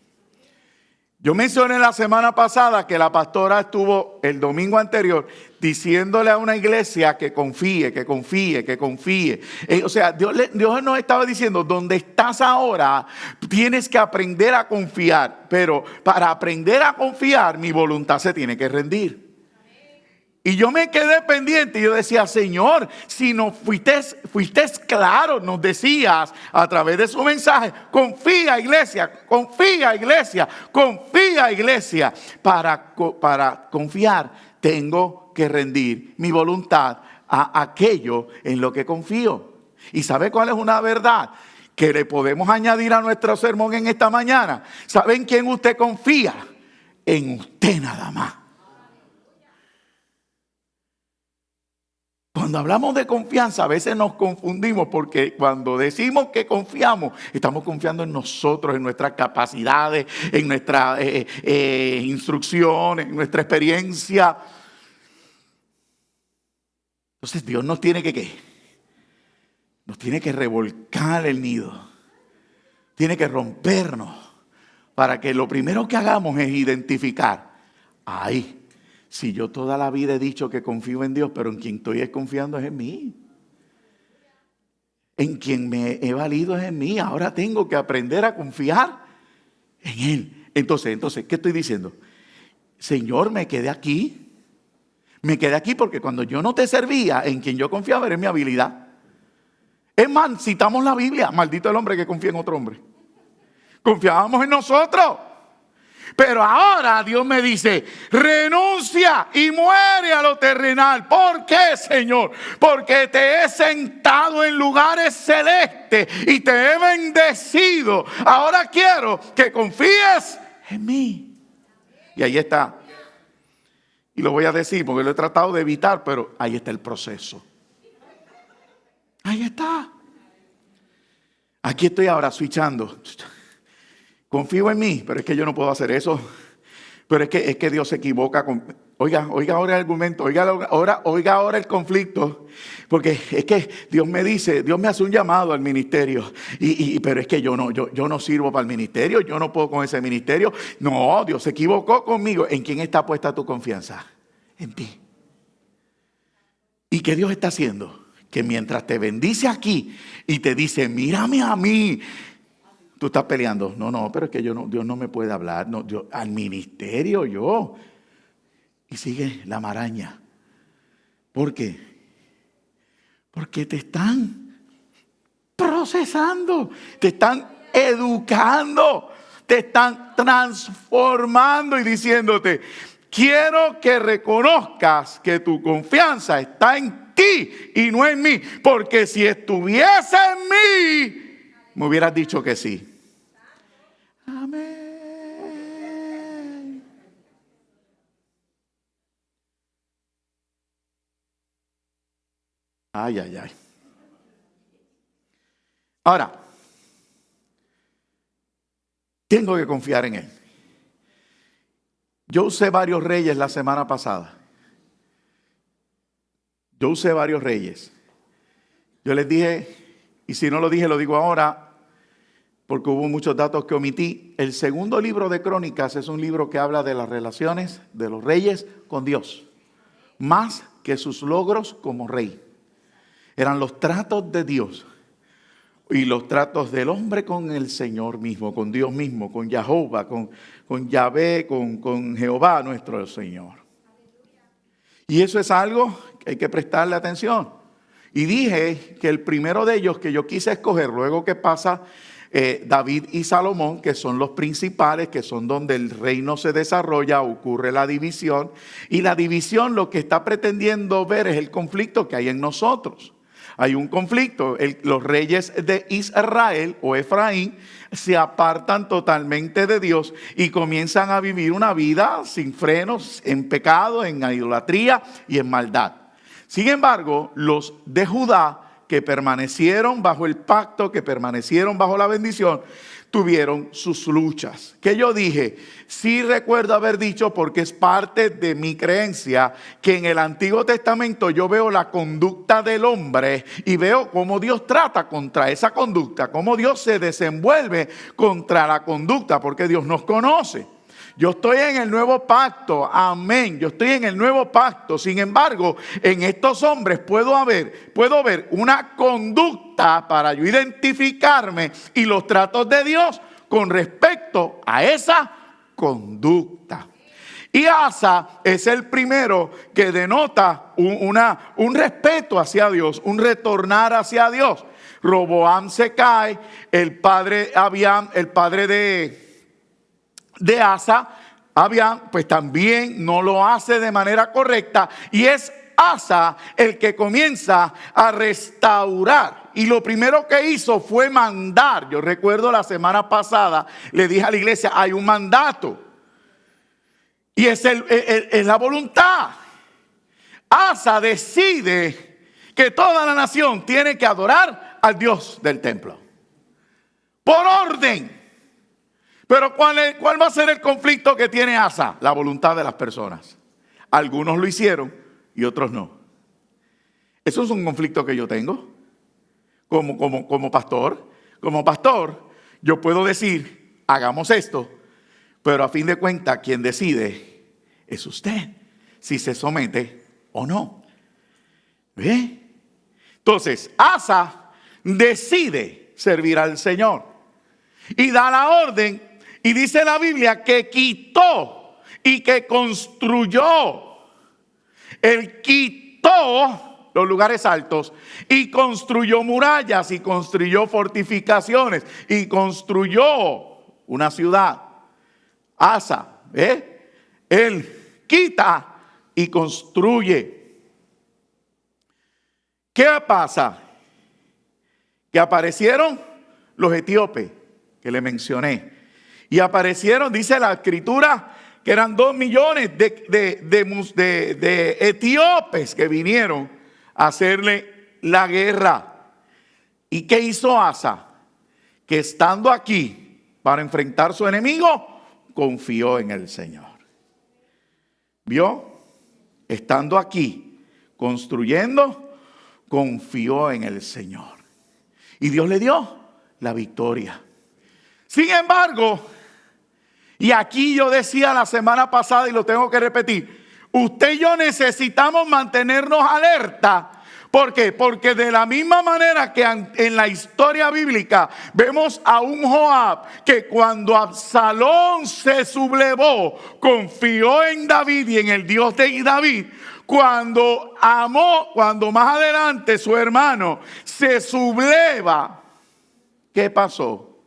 Yo mencioné la semana pasada que la pastora estuvo el domingo anterior diciéndole a una iglesia que confíe, que confíe, que confíe. O sea, Dios nos estaba diciendo, donde estás ahora, tienes que aprender a confiar. Pero para aprender a confiar, mi voluntad se tiene que rendir. Y yo me quedé pendiente y yo decía, Señor, si no fuiste claro, nos decías a través de su mensaje, confía iglesia, confía iglesia, confía iglesia. Para confiar tengo que rendir mi voluntad a aquello en lo que confío. ¿Y sabe cuál es una verdad que le podemos añadir a nuestro sermón en esta mañana? ¿Saben quién usted confía? En usted nada más. Cuando hablamos de confianza, a veces nos confundimos porque cuando decimos que confiamos, estamos confiando en nosotros, en nuestras capacidades, en nuestra instrucción, en nuestra experiencia. Entonces Dios nos tiene que ¿qué? Nos tiene que revolcar el nido. Tiene que rompernos para que lo primero que hagamos es identificar. Ahí. Si yo toda la vida he dicho que confío en Dios, pero en quien estoy confiando es en mí. En quien me he valido es en mí. Ahora tengo que aprender a confiar en Él. Entonces, ¿qué estoy diciendo? Señor, me quedé aquí. Me quedé aquí porque cuando yo no te servía, en quien yo confiaba era en mi habilidad. Es más, citamos la Biblia. Maldito el hombre que confía en otro hombre. Confiábamos en nosotros. Pero ahora Dios me dice, renuncia y muere a lo terrenal. ¿Por qué, Señor? Porque te he sentado en lugares celestes y te he bendecido. Ahora quiero que confíes en mí. Y ahí está. Y lo voy a decir porque lo he tratado de evitar, pero ahí está el proceso. Ahí está. Aquí estoy ahora switchando. Confío en mí, pero es que yo no puedo hacer eso. Pero es que Dios se equivoca. Oiga ahora el argumento, oiga ahora el conflicto. Porque es que Dios me dice, Dios me hace un llamado al ministerio. Pero es que yo no sirvo para el ministerio, yo no puedo con ese ministerio. No, Dios se equivocó conmigo. ¿En quién está puesta tu confianza? En ti. ¿Y qué Dios está haciendo? Que mientras te bendice aquí y te dice, mírame a mí, Tú estás peleando. No, pero es que Dios no me puede hablar. No, al ministerio yo. Y sigue la maraña. ¿Por qué? Porque te están procesando, te están educando, te están transformando y diciéndote, quiero que reconozcas que tu confianza está en ti y no en mí. Porque si estuviese en mí, me hubieras dicho que sí. Amén. Ay. Ahora, tengo que confiar en Él. Yo usé varios reyes la semana pasada. Yo les dije, y si no lo dije, lo digo ahora, porque hubo muchos datos que omití. El segundo libro de Crónicas es un libro que habla de las relaciones de los reyes con Dios, más que sus logros como rey. Eran los tratos de Dios y los tratos del hombre con el Señor mismo, con Dios mismo, con Jehová, con Yahvé, con Jehová nuestro Señor. Y eso es algo que hay que prestarle atención. Y dije que el primero de ellos que yo quise escoger, luego que pasa David y Salomón, que son los principales, que son donde el reino se desarrolla, ocurre la división. Y la división lo que está pretendiendo ver es el conflicto que hay en nosotros. Hay un conflicto. Los reyes de Israel o Efraín se apartan totalmente de Dios y comienzan a vivir una vida sin frenos, en pecado, en idolatría y en maldad. Sin embargo, los de Judá, que permanecieron bajo el pacto, que permanecieron bajo la bendición, tuvieron sus luchas. Que yo dije, sí recuerdo haber dicho, porque es parte de mi creencia, que en el Antiguo Testamento yo veo la conducta del hombre y veo cómo Dios trata contra esa conducta, cómo Dios se desenvuelve contra la conducta, porque Dios nos conoce. Yo estoy en el nuevo pacto, amén, yo estoy en el nuevo pacto. Sin embargo, en estos hombres puedo ver una conducta para yo identificarme y los tratos de Dios con respecto a esa conducta. Y Asa es el primero que denota un respeto hacia Dios, un retornar hacia Dios. Roboam se cae, el padre Abiam, el padre de Asa, Abiam, pues también no lo hace de manera correcta, y es Asa el que comienza a restaurar. Y lo primero que hizo fue mandar. Yo recuerdo la semana pasada, le dije a la iglesia, hay un mandato. Y es la voluntad. Asa decide que toda la nación tiene que adorar al Dios del templo. Por orden. Pero ¿cuál va a ser el conflicto que tiene Asa? La voluntad de las personas. Algunos lo hicieron y otros no. Eso es un conflicto que yo tengo como pastor. Como pastor, yo puedo decir, hagamos esto, pero a fin de cuentas, quien decide es usted, si se somete o no. ¿Ve? Entonces, Asa decide servir al Señor y da la orden. Y dice la Biblia que quitó y que construyó. Él quitó los lugares altos y construyó murallas y construyó fortificaciones y construyó una ciudad. Asa, él quita y construye. ¿Qué pasa? Que aparecieron los etíopes que le mencioné. Y aparecieron, dice la escritura, que eran 2 millones de etíopes que vinieron a hacerle la guerra. ¿Y qué hizo Asa? Que estando aquí para enfrentar a su enemigo, confió en el Señor. ¿Vio? Estando aquí, construyendo, confió en el Señor. Y Dios le dio la victoria. Sin embargo, y aquí yo decía la semana pasada y lo tengo que repetir, usted y yo necesitamos mantenernos alerta, ¿Por qué? Porque de la misma manera que en la historia bíblica vemos a un Joab que cuando Absalón se sublevó, confió en David y en el Dios de David. Cuando más adelante su hermano se subleva, ¿qué pasó?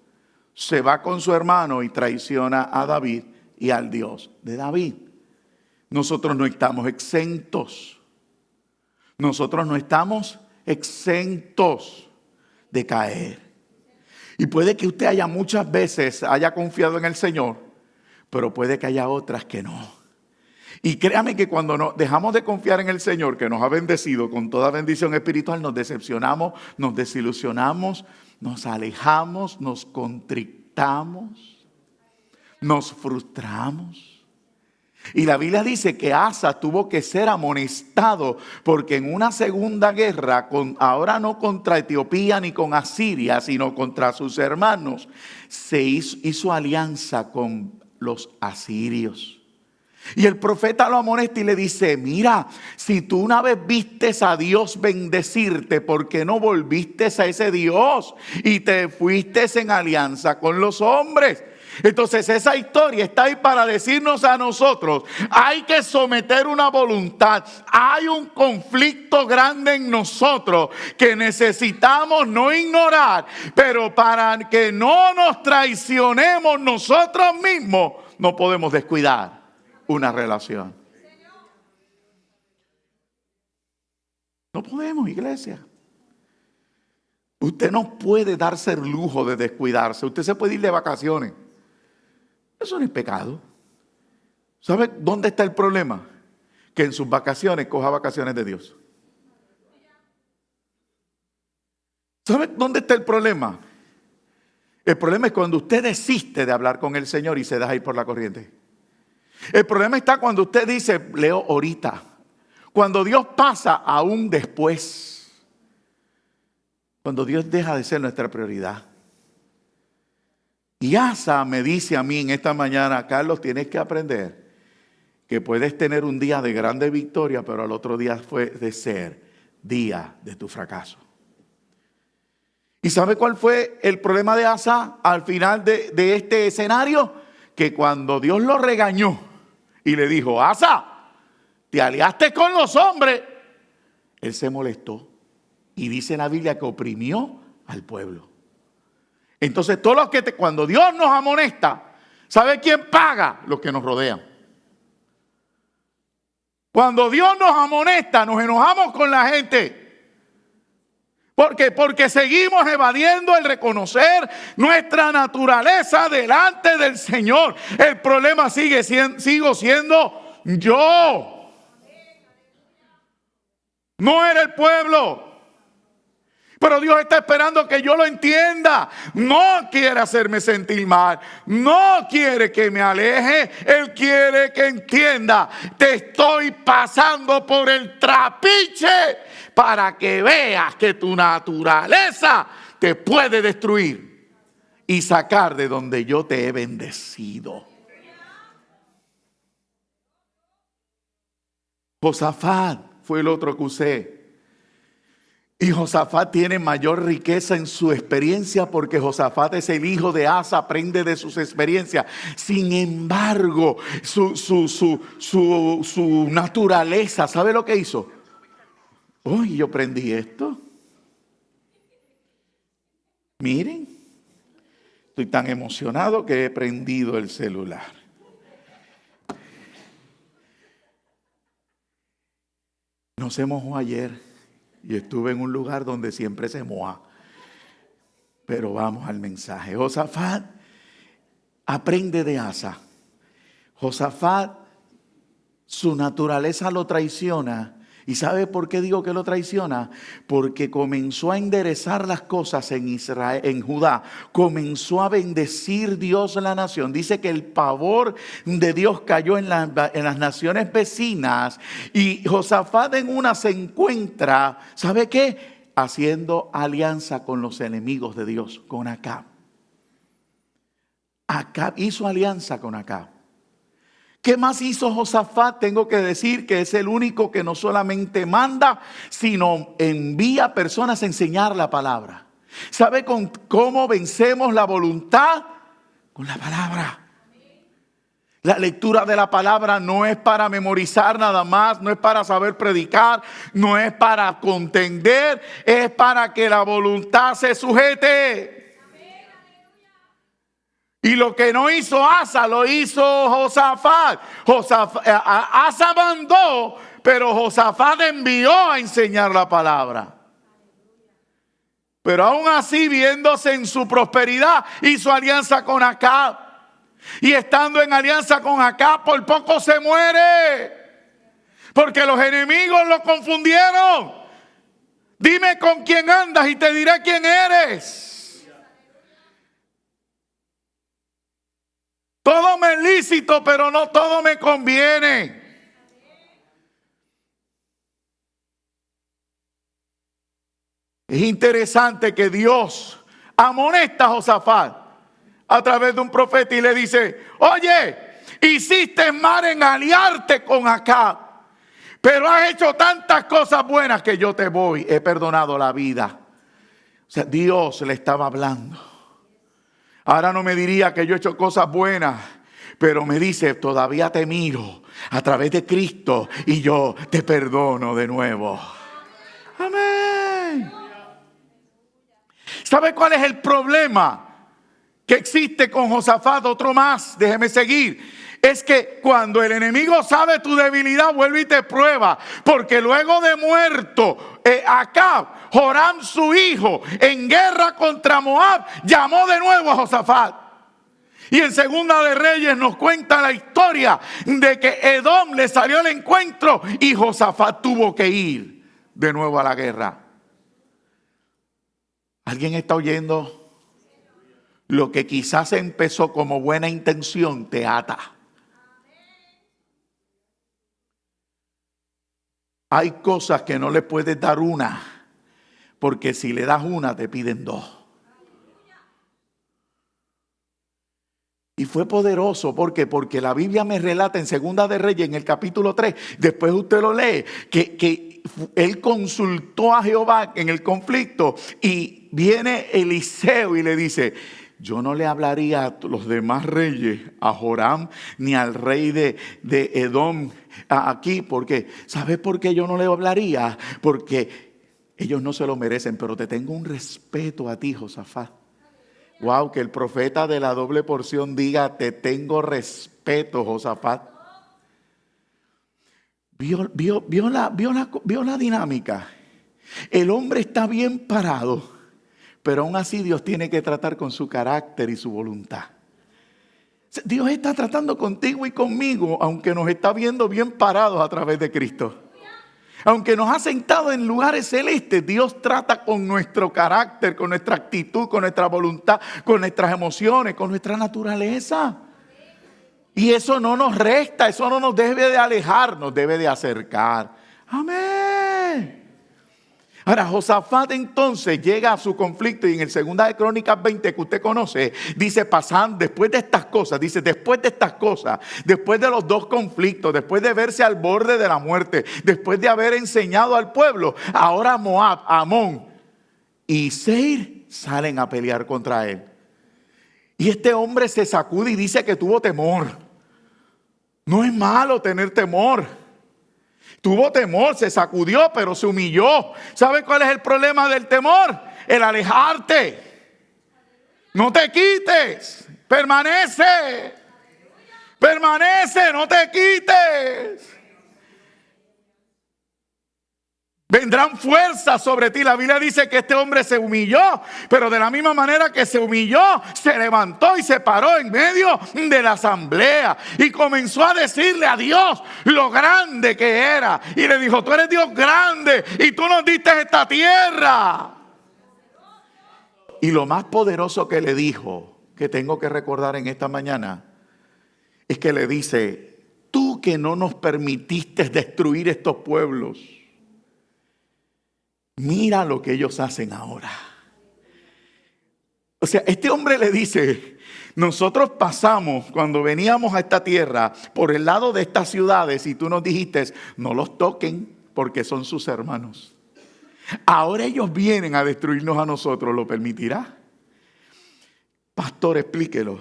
Se va con su hermano y traiciona a David y al Dios de David. Nosotros no estamos exentos. Nosotros no estamos exentos de caer. Y puede que usted muchas veces haya confiado en el Señor, pero puede que haya otras que no. Y créame que cuando dejamos de confiar en el Señor, que nos ha bendecido con toda bendición espiritual, nos decepcionamos, nos desilusionamos, nos alejamos, nos contrictamos, nos frustramos. Y la Biblia dice que Asa tuvo que ser amonestado porque en una segunda guerra, ahora no contra Etiopía ni con Asiria, sino contra sus hermanos, se hizo alianza con los asirios. Y el profeta lo amonesta y le dice: mira, si tú una vez vistes a Dios bendecirte, ¿por qué no volviste a ese Dios y te fuiste en alianza con los hombres? Entonces esa historia está ahí para decirnos a nosotros: hay que someter una voluntad. Hay un conflicto grande en nosotros que necesitamos no ignorar, pero para que no nos traicionemos nosotros mismos, no podemos descuidar una relación. No podemos, iglesia. Usted no puede darse el lujo de descuidarse. Usted se puede ir de vacaciones. Eso no es pecado. ¿Sabe dónde está el problema? Que en sus vacaciones coja vacaciones de Dios. ¿Sabe dónde está el problema? El problema es cuando usted desiste de hablar con el Señor y se deja ir por la corriente. El problema está cuando usted dice: leo ahorita. Cuando Dios pasa a un después. Cuando Dios deja de ser nuestra prioridad. Y Asa me dice a mí en esta mañana: Carlos, tienes que aprender que puedes tener un día de grande victoria, pero al otro día puede ser día de tu fracaso. ¿Y sabe cuál fue el problema de Asa al final de este escenario? Que cuando Dios lo regañó y le dijo: Asa, te aliaste con los hombres, él se molestó. Y dice la Biblia que oprimió al pueblo. Entonces todos los cuando Dios nos amonesta, ¿sabe quién paga? Los que nos rodean. Cuando Dios nos amonesta, nos enojamos con la gente. ¿Por qué? Porque seguimos evadiendo el reconocer nuestra naturaleza delante del Señor. El problema sigo siendo yo. No era el pueblo. Pero Dios está esperando que yo lo entienda. No quiere hacerme sentir mal. No quiere que me aleje. Él quiere que entienda: te estoy pasando por el trapiche para que veas que tu naturaleza te puede destruir y sacar de donde yo te he bendecido. Josafat fue el otro que usé. Y Josafat tiene mayor riqueza en su experiencia porque Josafat es el hijo de Asa, aprende de sus experiencias. Sin embargo, su naturaleza, ¿sabe lo que hizo? Uy, yo prendí esto. Miren, estoy tan emocionado que he prendido el celular. No se mojó ayer. Y estuve en un lugar donde siempre se moja. Pero vamos al mensaje. Josafat aprende de Asa. Josafat, su naturaleza lo traiciona. ¿Y sabe por qué digo que lo traiciona? Porque comenzó a enderezar las cosas en Israel, en Judá. Comenzó a bendecir Dios la nación. Dice que el pavor de Dios cayó en las naciones vecinas. Y Josafat en una se encuentra, ¿sabe qué? Haciendo alianza con los enemigos de Dios, con Acab. Acab hizo alianza con Acab. ¿Qué más hizo Josafat? Tengo que decir que es el único que no solamente manda, sino envía personas a enseñar la palabra. ¿Sabe cómo vencemos la voluntad? Con la palabra. La lectura de la palabra no es para memorizar nada más, no es para saber predicar, no es para contender, es para que la voluntad se sujete. Y lo que no hizo Asa, lo hizo Josafat. Asa mandó, pero Josafat envió a enseñar la palabra. Pero aún así, viéndose en su prosperidad, hizo alianza con Acab. Y estando en alianza con Acab, por poco se muere. Porque los enemigos lo confundieron. Dime con quién andas y te diré quién eres. Todo me es lícito, pero no todo me conviene. Es interesante que Dios amonesta a Josafat a través de un profeta y le dice: oye, hiciste mal en aliarte con Acab, pero has hecho tantas cosas buenas que yo te he perdonado la vida. O sea, Dios le estaba hablando. Ahora no me diría que yo he hecho cosas buenas, pero me dice: todavía te miro a través de Cristo y yo te perdono de nuevo. Amén. ¿Sabe cuál es el problema que existe con Josafat? Otro más, déjeme seguir. Es que cuando el enemigo sabe tu debilidad, vuelve y te prueba. Porque luego de muerto Acab, Joram su hijo, en guerra contra Moab, llamó de nuevo a Josafat. Y en Segunda de Reyes nos cuenta la historia de que Edom le salió al encuentro y Josafat tuvo que ir de nuevo a la guerra. ¿Alguien está oyendo? Lo que quizás empezó como buena intención te ata. Hay cosas que no le puedes dar una, porque si le das una te piden dos. Y fue poderoso, ¿por qué? Porque la Biblia me relata en Segunda de Reyes, en el capítulo 3, después usted lo lee, que él consultó a Jehová en el conflicto y viene Eliseo y le dice: yo no le hablaría a los demás reyes, a Joram, ni al rey de Edom aquí, porque ¿sabes por qué yo no le hablaría? Porque ellos no se lo merecen, pero te tengo un respeto a ti, Josafat. Wow, que el profeta de la doble porción diga: te tengo respeto, Josafat. Vio la dinámica. El hombre está bien parado, pero aún así Dios tiene que tratar con su carácter y su voluntad. Dios está tratando contigo y conmigo, aunque nos está viendo bien parados a través de Cristo. Aunque nos ha sentado en lugares celestes, Dios trata con nuestro carácter, con nuestra actitud, con nuestra voluntad, con nuestras emociones, con nuestra naturaleza. Y eso no nos resta, eso no nos debe de alejar, nos debe de acercar. Amén. Ahora, Josafat entonces llega a su conflicto y en el Segunda de Crónicas 20 que usted conoce, dice: pasan después de estas cosas, después de los dos conflictos, después de verse al borde de la muerte, después de haber enseñado al pueblo, ahora Moab, Amón y Seir salen a pelear contra él. Y este hombre se sacude y dice que tuvo temor. No es malo tener temor. Tuvo temor, se sacudió, pero se humilló. ¿Sabe cuál es el problema del temor? El alejarte. No te quites. Permanece. Permanece, no te quites. Vendrán fuerzas sobre ti. La Biblia dice que este hombre se humilló, pero de la misma manera que se humilló, se levantó y se paró en medio de la asamblea y comenzó a decirle a Dios lo grande que era. Y le dijo: tú eres Dios grande y tú nos diste esta tierra. Y lo más poderoso que le dijo, que tengo que recordar en esta mañana, es que le dice: tú que no nos permitiste destruir estos pueblos, mira lo que ellos hacen ahora. O sea, este hombre le dice, nosotros pasamos cuando veníamos a esta tierra por el lado de estas ciudades y tú nos dijiste, no los toquen porque son sus hermanos. Ahora ellos vienen a destruirnos a nosotros, ¿lo permitirá? Pastor, explíquelo.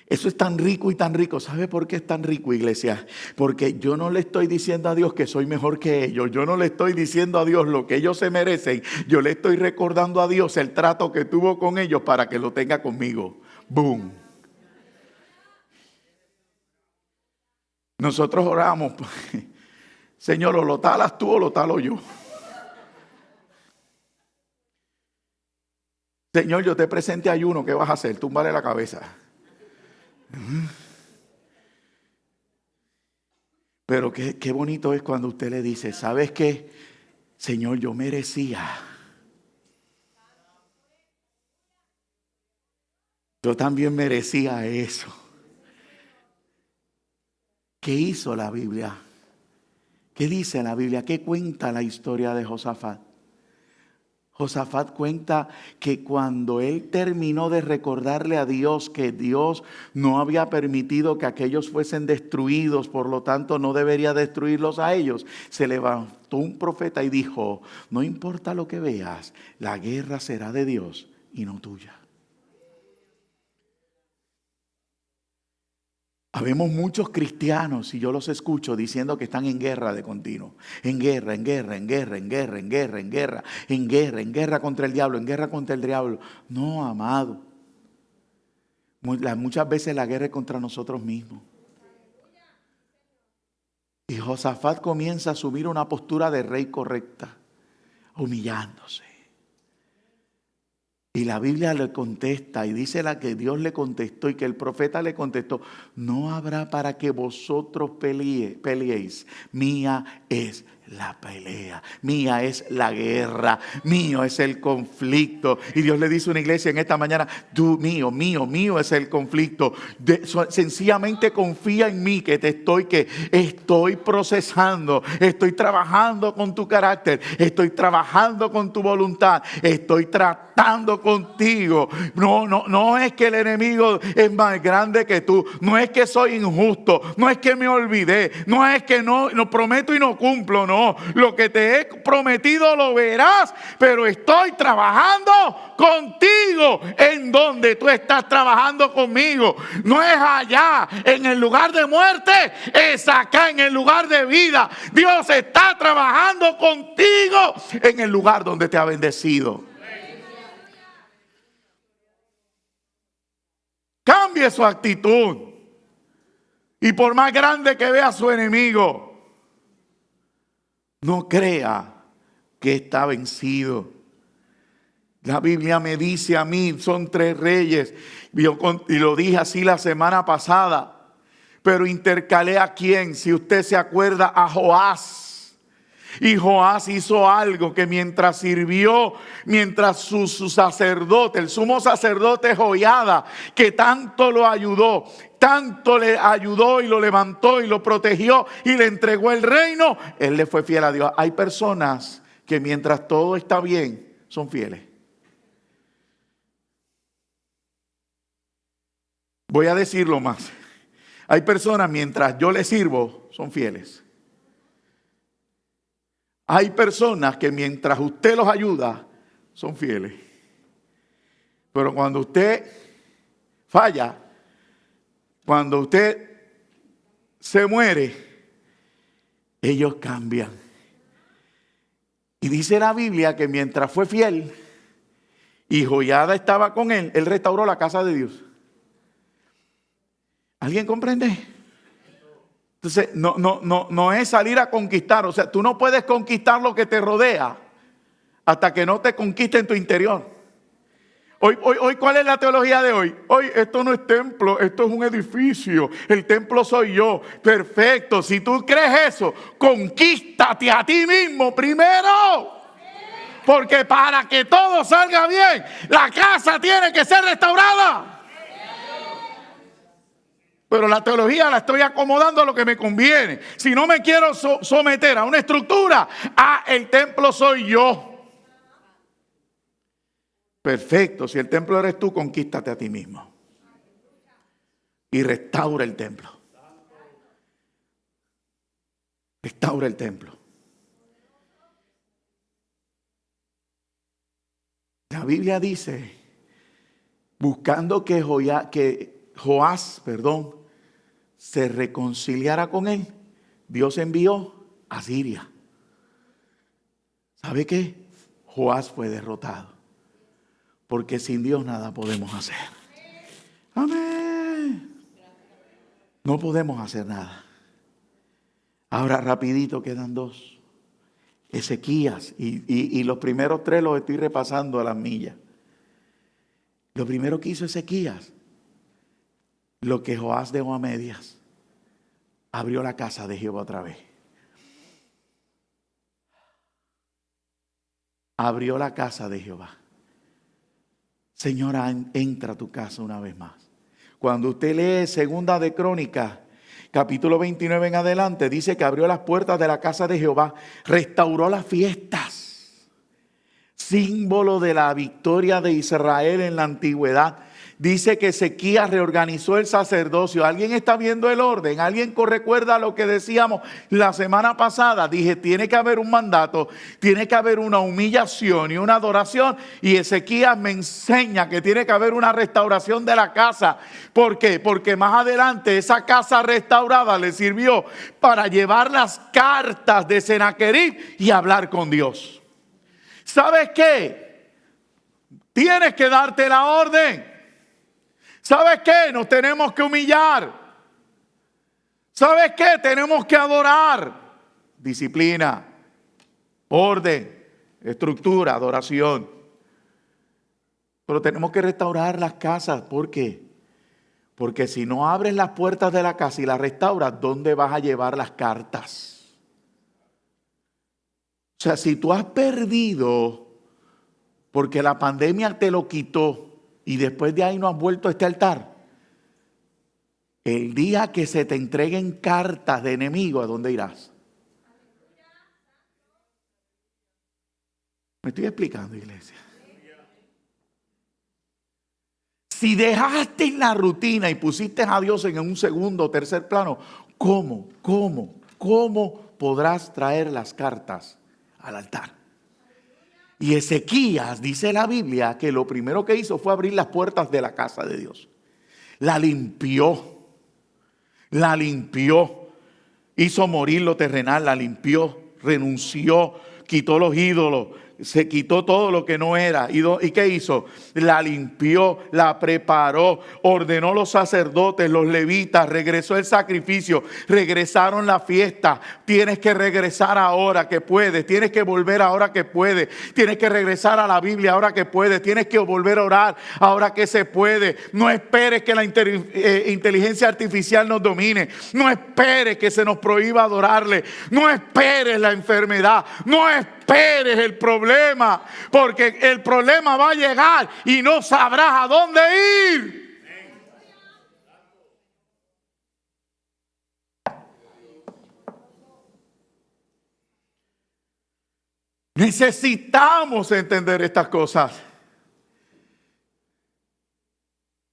Eso es tan rico y tan rico. ¿Sabe por qué es tan rico, iglesia? Porque yo no le estoy diciendo a Dios que soy mejor que ellos. Yo no le estoy diciendo a Dios lo que ellos se merecen. Yo le estoy recordando a Dios el trato que tuvo con ellos para que lo tenga conmigo. ¡Boom! Nosotros oramos, Señor, o lo talas tú o lo talo yo. Señor, yo te presente ayuno, ¿qué vas a hacer? Túmbale la cabeza. Pero qué bonito es cuando usted le dice, ¿sabes qué? Señor, yo merecía. Yo también merecía eso. ¿Qué hizo la Biblia? ¿Qué dice la Biblia? ¿Qué cuenta la historia de Josafat? Josafat cuenta que cuando él terminó de recordarle a Dios que Dios no había permitido que aquellos fuesen destruidos, por lo tanto no debería destruirlos a ellos, se levantó un profeta y dijo, no importa lo que veas, la guerra será de Dios y no tuya. Habemos muchos cristianos, y yo los escucho diciendo que están en guerra de continuo. En guerra, en guerra, en guerra, en guerra, en guerra, en guerra, en guerra, en guerra contra el diablo, en guerra contra el diablo. No, amado. Muchas veces la guerra es contra nosotros mismos. Y Josafat comienza a asumir una postura de rey correcta, humillándose. Y la Biblia le contesta y dice la que Dios le contestó y que el profeta le contestó, no habrá para que vosotros peleéis, mía es la pelea, mía es la guerra, mío es el conflicto. Y Dios le dice a una iglesia en esta mañana, tú, mío es el conflicto. Sencillamente confía en mí que estoy procesando, estoy trabajando con tu carácter, estoy trabajando con tu voluntad, estoy tratando contigo. No es que el enemigo es más grande que tú, no es que soy injusto, no es que me olvidé, no es que no prometo y no cumplo, no. Lo que te he prometido lo verás, pero estoy trabajando contigo en donde tú estás trabajando conmigo. No es allá en el lugar de muerte, es acá en el lugar de vida. Dios está trabajando contigo en el lugar donde te ha bendecido. Cambie su actitud. Y por más grande que vea a su enemigo, no crea que está vencido. La Biblia me dice a mí, son 3 reyes. Y lo dije así la semana pasada. Pero intercalé a quién, si usted se acuerda, a Joás. Y Joás hizo algo que mientras sirvió, mientras su sacerdote, el sumo sacerdote Joiada, que tanto lo ayudó, tanto le ayudó y lo levantó y lo protegió y le entregó el reino, él le fue fiel a Dios. Hay personas que mientras todo está bien, son fieles. Voy a decirlo más. Hay personas mientras yo les sirvo, son fieles. Hay personas que mientras usted los ayuda, son fieles. Pero cuando usted falla, cuando usted se muere, ellos cambian. Y dice la Biblia que mientras fue fiel y Joiada estaba con él, él restauró la casa de Dios. ¿Alguien comprende? Entonces, no es salir a conquistar. O sea, tú no puedes conquistar lo que te rodea hasta que no te conquiste en tu interior. Hoy, ¿cuál es la teología de hoy? Hoy, esto no es templo, esto es un edificio. El templo soy yo. Perfecto. Si tú crees eso, conquístate a ti mismo primero. Porque para que todo salga bien, la casa tiene que ser restaurada. Pero la teología la estoy acomodando a lo que me conviene. Si no me quiero someter a una estructura, el templo soy yo. Perfecto, si el templo eres tú, conquístate a ti mismo. Y restaura el templo. Restaura el templo. La Biblia dice, buscando que Joás, se reconciliara con él, Dios envió a Siria. ¿Sabe qué? Joás fue derrotado. Porque sin Dios nada podemos hacer. Amén. No podemos hacer nada. Ahora rapidito quedan dos. Ezequías. Y los primeros tres los estoy repasando a las millas. Lo primero que hizo Ezequías, lo que Joás dejó a medias, abrió la casa de Jehová otra vez. Abrió la casa de Jehová. Señora, entra a tu casa una vez más. Cuando usted lee Segunda de Crónicas, capítulo 29 en adelante, dice que abrió las puertas de la casa de Jehová, restauró las fiestas, símbolo de la victoria de Israel en la antigüedad. Dice que Ezequías reorganizó el sacerdocio. ¿Alguien está viendo el orden? ¿Alguien recuerda lo que decíamos la semana pasada? Dije, tiene que haber un mandato, tiene que haber una humillación y una adoración. Y Ezequías me enseña que tiene que haber una restauración de la casa. ¿Por qué? Porque más adelante esa casa restaurada le sirvió para llevar las cartas de Sennacherib y hablar con Dios. ¿Sabes qué? Tienes que darte la orden. ¿Sabes qué? Nos tenemos que humillar. ¿Sabes qué? Tenemos que adorar. Disciplina, orden, estructura, adoración. Pero tenemos que restaurar las casas. ¿Por qué? Porque si no abres las puertas de la casa y las restauras, ¿dónde vas a llevar las cartas? O sea, si tú has perdido porque la pandemia te lo quitó, y después de ahí no has vuelto a este altar, el día que se te entreguen cartas de enemigo, ¿a dónde irás? ¿Me estoy explicando, iglesia? Si dejaste la rutina y pusiste a Dios en un segundo o tercer plano, ¿cómo podrás traer las cartas al altar? Y Ezequías, dice la Biblia, que lo primero que hizo fue abrir las puertas de la casa de Dios. La limpió. Hizo morir lo terrenal, la limpió, renunció, quitó los ídolos, se quitó todo lo que no era. ¿Y qué hizo? La limpió, la preparó, ordenó los sacerdotes, los levitas, regresó el sacrificio, regresaron la fiesta. Tienes que regresar ahora que puedes, tienes que volver ahora que puedes, tienes que regresar a la Biblia ahora que puedes, tienes que volver a orar ahora que se puede. No esperes que la inteligencia artificial nos domine, no esperes que se nos prohíba adorarle, no esperes la enfermedad, no esperes el problema, porque el problema va a llegar y no sabrás a dónde ir. Necesitamos entender estas cosas.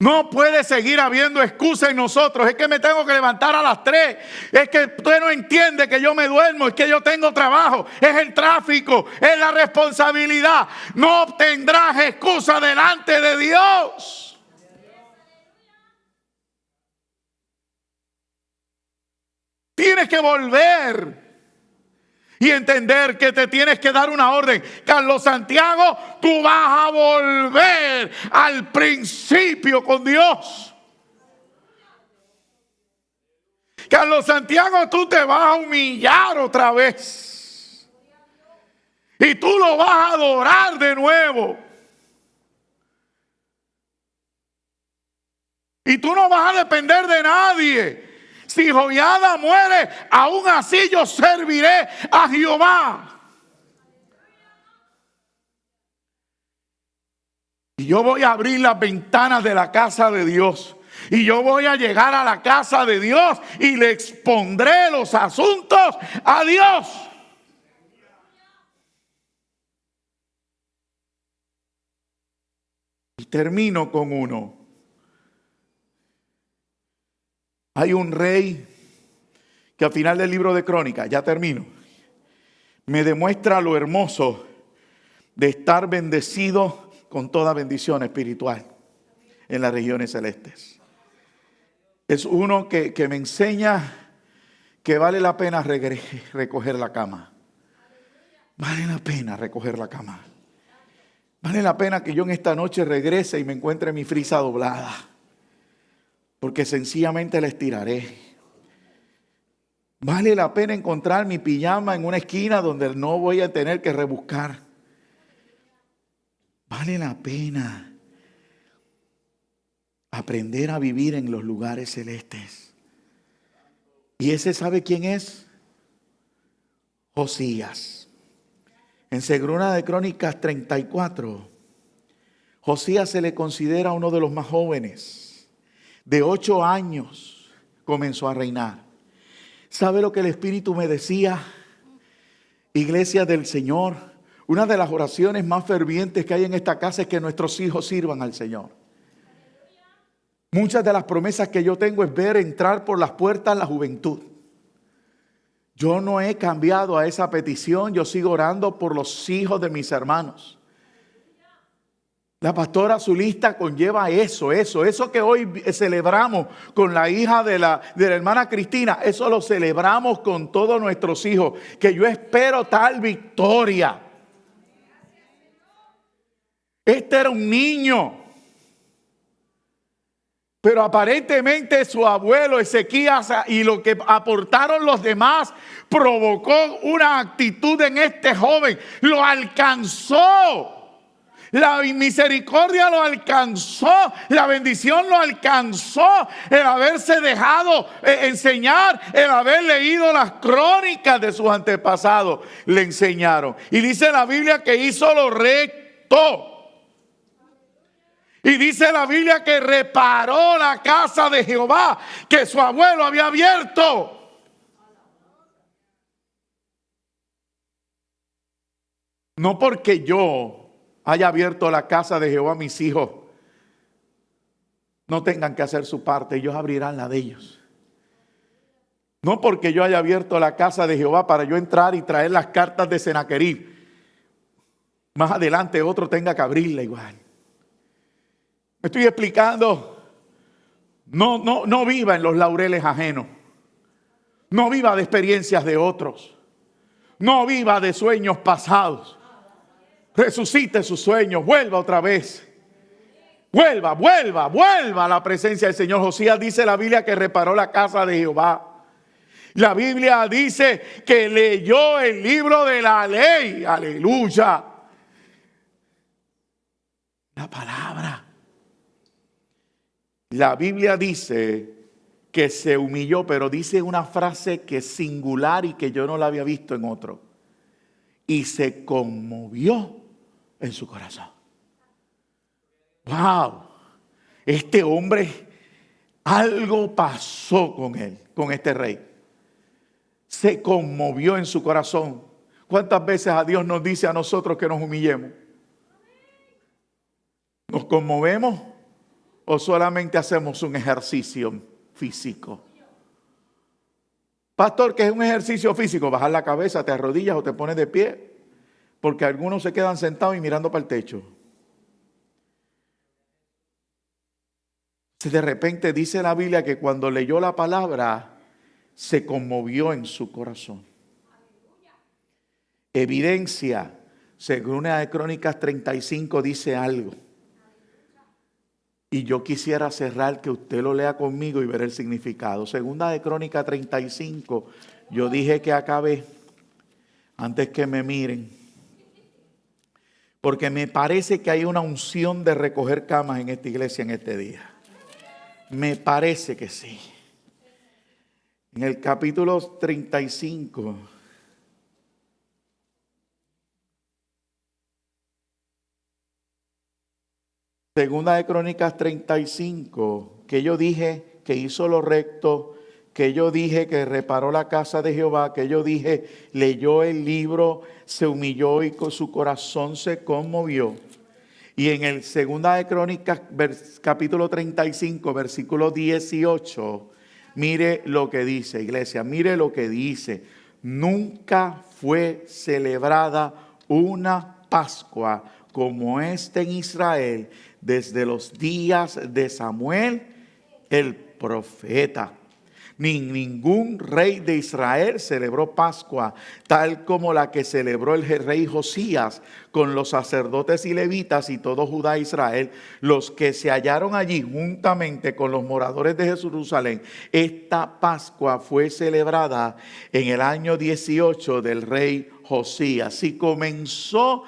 No puede seguir habiendo excusas en nosotros. Es que me tengo que levantar a las 3. Es que usted no entiende que yo me duermo. Es que yo tengo trabajo. Es el tráfico. Es la responsabilidad. No tendrás excusa delante de Dios. Tienes que volver y entender que te tienes que dar una orden. Carlos Santiago, tú vas a volver al principio con Dios. Carlos Santiago, tú te vas a humillar otra vez. Y tú lo vas a adorar de nuevo. Y tú no vas a depender de nadie. Si Joiada muere, aún así yo serviré a Jehová. Y yo voy a abrir las ventanas de la casa de Dios. Y yo voy a llegar a la casa de Dios y le expondré los asuntos a Dios. termino con uno. Hay un rey que al final del libro de Crónicas, ya termino, me demuestra lo hermoso de estar bendecido con toda bendición espiritual en las regiones celestes. Es uno que me enseña que vale la pena recoger la cama. Vale la pena recoger la cama. Vale la pena que yo en esta noche regrese y me encuentre mi frisa doblada. Porque sencillamente la estiraré. Vale la pena encontrar mi pijama en una esquina donde no voy a tener que rebuscar. Vale la pena aprender a vivir en los lugares celestes. ¿Y ese sabe quién es? Josías. En Segunda de Crónicas 34, Josías se le considera uno de los más jóvenes. De 8 años comenzó a reinar. ¿Sabe lo que el Espíritu me decía? Iglesia del Señor, una de las oraciones más fervientes que hay en esta casa es que nuestros hijos sirvan al Señor. Muchas de las promesas que yo tengo es ver entrar por las puertas la juventud. Yo no he cambiado a esa petición, yo sigo orando por los hijos de mis hermanos. La pastora Zulista conlleva eso que hoy celebramos con la hija de la hermana Cristina, eso lo celebramos con todos nuestros hijos, que yo espero tal victoria. Este era un niño, pero aparentemente su abuelo Ezequías y lo que aportaron los demás provocó una actitud en este joven, lo alcanzó. La misericordia lo alcanzó, la bendición lo alcanzó, el haberse dejado enseñar, el haber leído las crónicas de sus antepasados, le enseñaron. Y dice la Biblia que hizo lo recto. Y dice la Biblia que reparó la casa de Jehová que su abuelo había abierto. No porque yo haya abierto la casa de Jehová, mis hijos no tengan que hacer su parte, ellos abrirán la de ellos. No porque yo haya abierto la casa de Jehová para yo entrar y traer las cartas de Senaquerib, más adelante otro tenga que abrirla igual. Me estoy explicando. No viva en los laureles ajenos. No viva de experiencias de otros. No viva de sueños pasados. Resucite sus sueños, vuelva otra vez. Vuelva a la presencia del Señor. Josías dice la Biblia que reparó la casa de Jehová. La Biblia dice que leyó el libro de la ley. Aleluya. La palabra. La Biblia dice que se humilló, pero dice una frase que es singular y que yo no la había visto en otro. Y se conmovió en su corazón. ¡Wow! Este hombre, algo pasó con él, con este rey. Se conmovió en su corazón. ¿Cuántas veces a Dios nos dice a nosotros que nos humillemos? ¿Nos conmovemos o solamente hacemos un ejercicio físico? Pastor, ¿qué es un ejercicio físico? Bajar la cabeza, te arrodillas o te pones de pie. Porque algunos se quedan sentados y mirando para el techo. De repente dice la Biblia que cuando leyó la palabra se conmovió en su corazón. Evidencia, Segunda de Crónicas 35 dice algo. Y yo quisiera cerrar que usted lo lea conmigo y ver el significado. Segunda de Crónicas 35, yo dije que acabé antes que me miren. Porque me parece que hay una unción de recoger camas en esta iglesia en este día. Me parece que sí. En el capítulo 35. Segunda de Crónicas 35. Que yo dije que hizo lo recto. Que yo dije que reparó la casa de Jehová. Que yo dije leyó el libro, se humilló y con su corazón se conmovió. Y en el Segunda de Crónicas, capítulo 35, versículo 18, mire lo que dice, iglesia, mire lo que dice. Nunca fue celebrada una Pascua como esta en Israel desde los días de Samuel el profeta. Ni ningún rey de Israel celebró Pascua tal como la que celebró el rey Josías con los sacerdotes y levitas y todo Judá e Israel, los que se hallaron allí juntamente con los moradores de Jerusalén. Esta Pascua fue celebrada en el año 18 del rey Josías. Y comenzó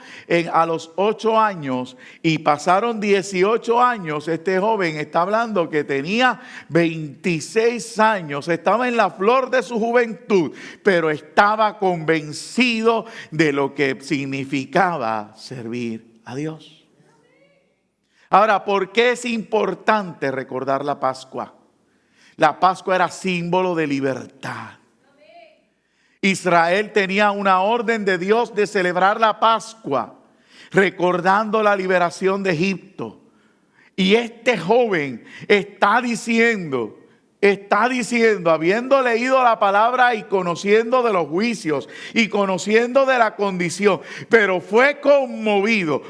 a los 8 años y pasaron 18 años. Este joven está hablando que tenía 26 años, estaba en la flor de su juventud, pero estaba convencido de lo que significaba servir a Dios. Ahora, ¿por qué es importante recordar la Pascua? La Pascua era símbolo de libertad. Israel tenía una orden de Dios de celebrar la Pascua, recordando la liberación de Egipto. Y este joven está diciendo, habiendo leído la palabra y conociendo de los juicios y conociendo de la condición, pero fue conmovido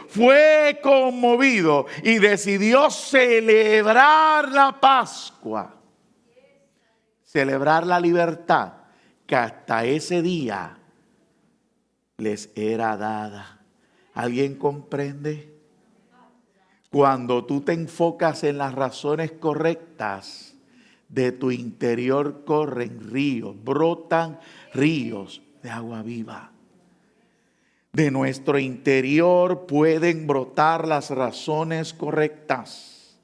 y decidió celebrar la Pascua, celebrar la libertad que hasta ese día les era dada. ¿Alguien comprende? Cuando tú te enfocas en las razones correctas, de tu interior corren ríos, brotan ríos de agua viva. De nuestro interior pueden brotar las razones correctas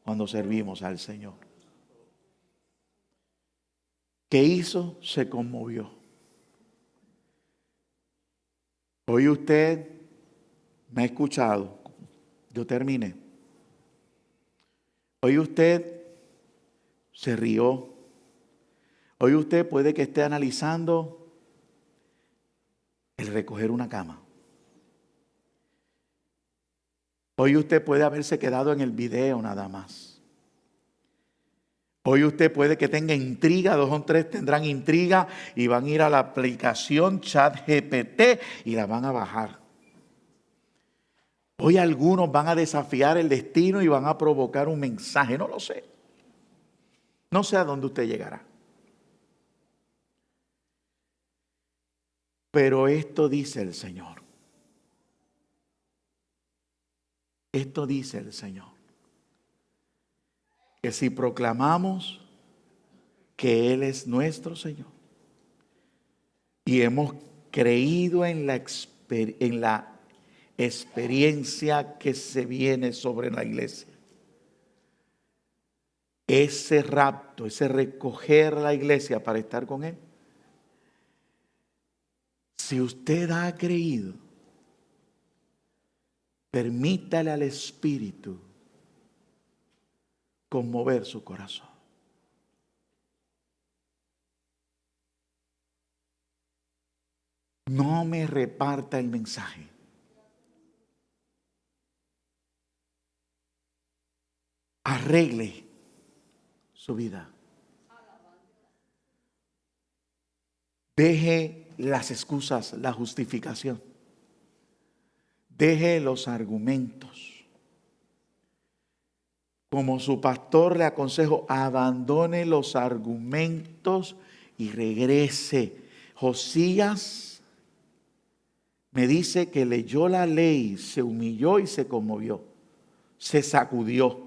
cuando servimos al Señor. ¿Qué hizo? Se conmovió. Hoy usted me ha escuchado. Yo terminé. Hoy usted se rió. Hoy usted puede que esté analizando el recoger una cama. Hoy usted puede haberse quedado en el video nada más. Hoy usted puede que tenga intriga, 2 o 3 tendrán intriga y van a ir a la aplicación ChatGPT y la van a bajar. Hoy algunos van a desafiar el destino y van a provocar un mensaje, no lo sé. No sé a dónde usted llegará. Pero esto dice el Señor. Esto dice el Señor. Que si proclamamos que Él es nuestro Señor y hemos creído en la experiencia que se viene sobre la iglesia, ese rapto, ese recoger la iglesia para estar con Él, si usted ha creído, permítale al Espíritu conmover su corazón. No me reparta el mensaje. Arregle su vida. Deje las excusas, la justificación. Deje los argumentos. Como su pastor le aconsejo, abandone los argumentos y regrese. Josías me dice que leyó la ley, se humilló y se conmovió, se sacudió.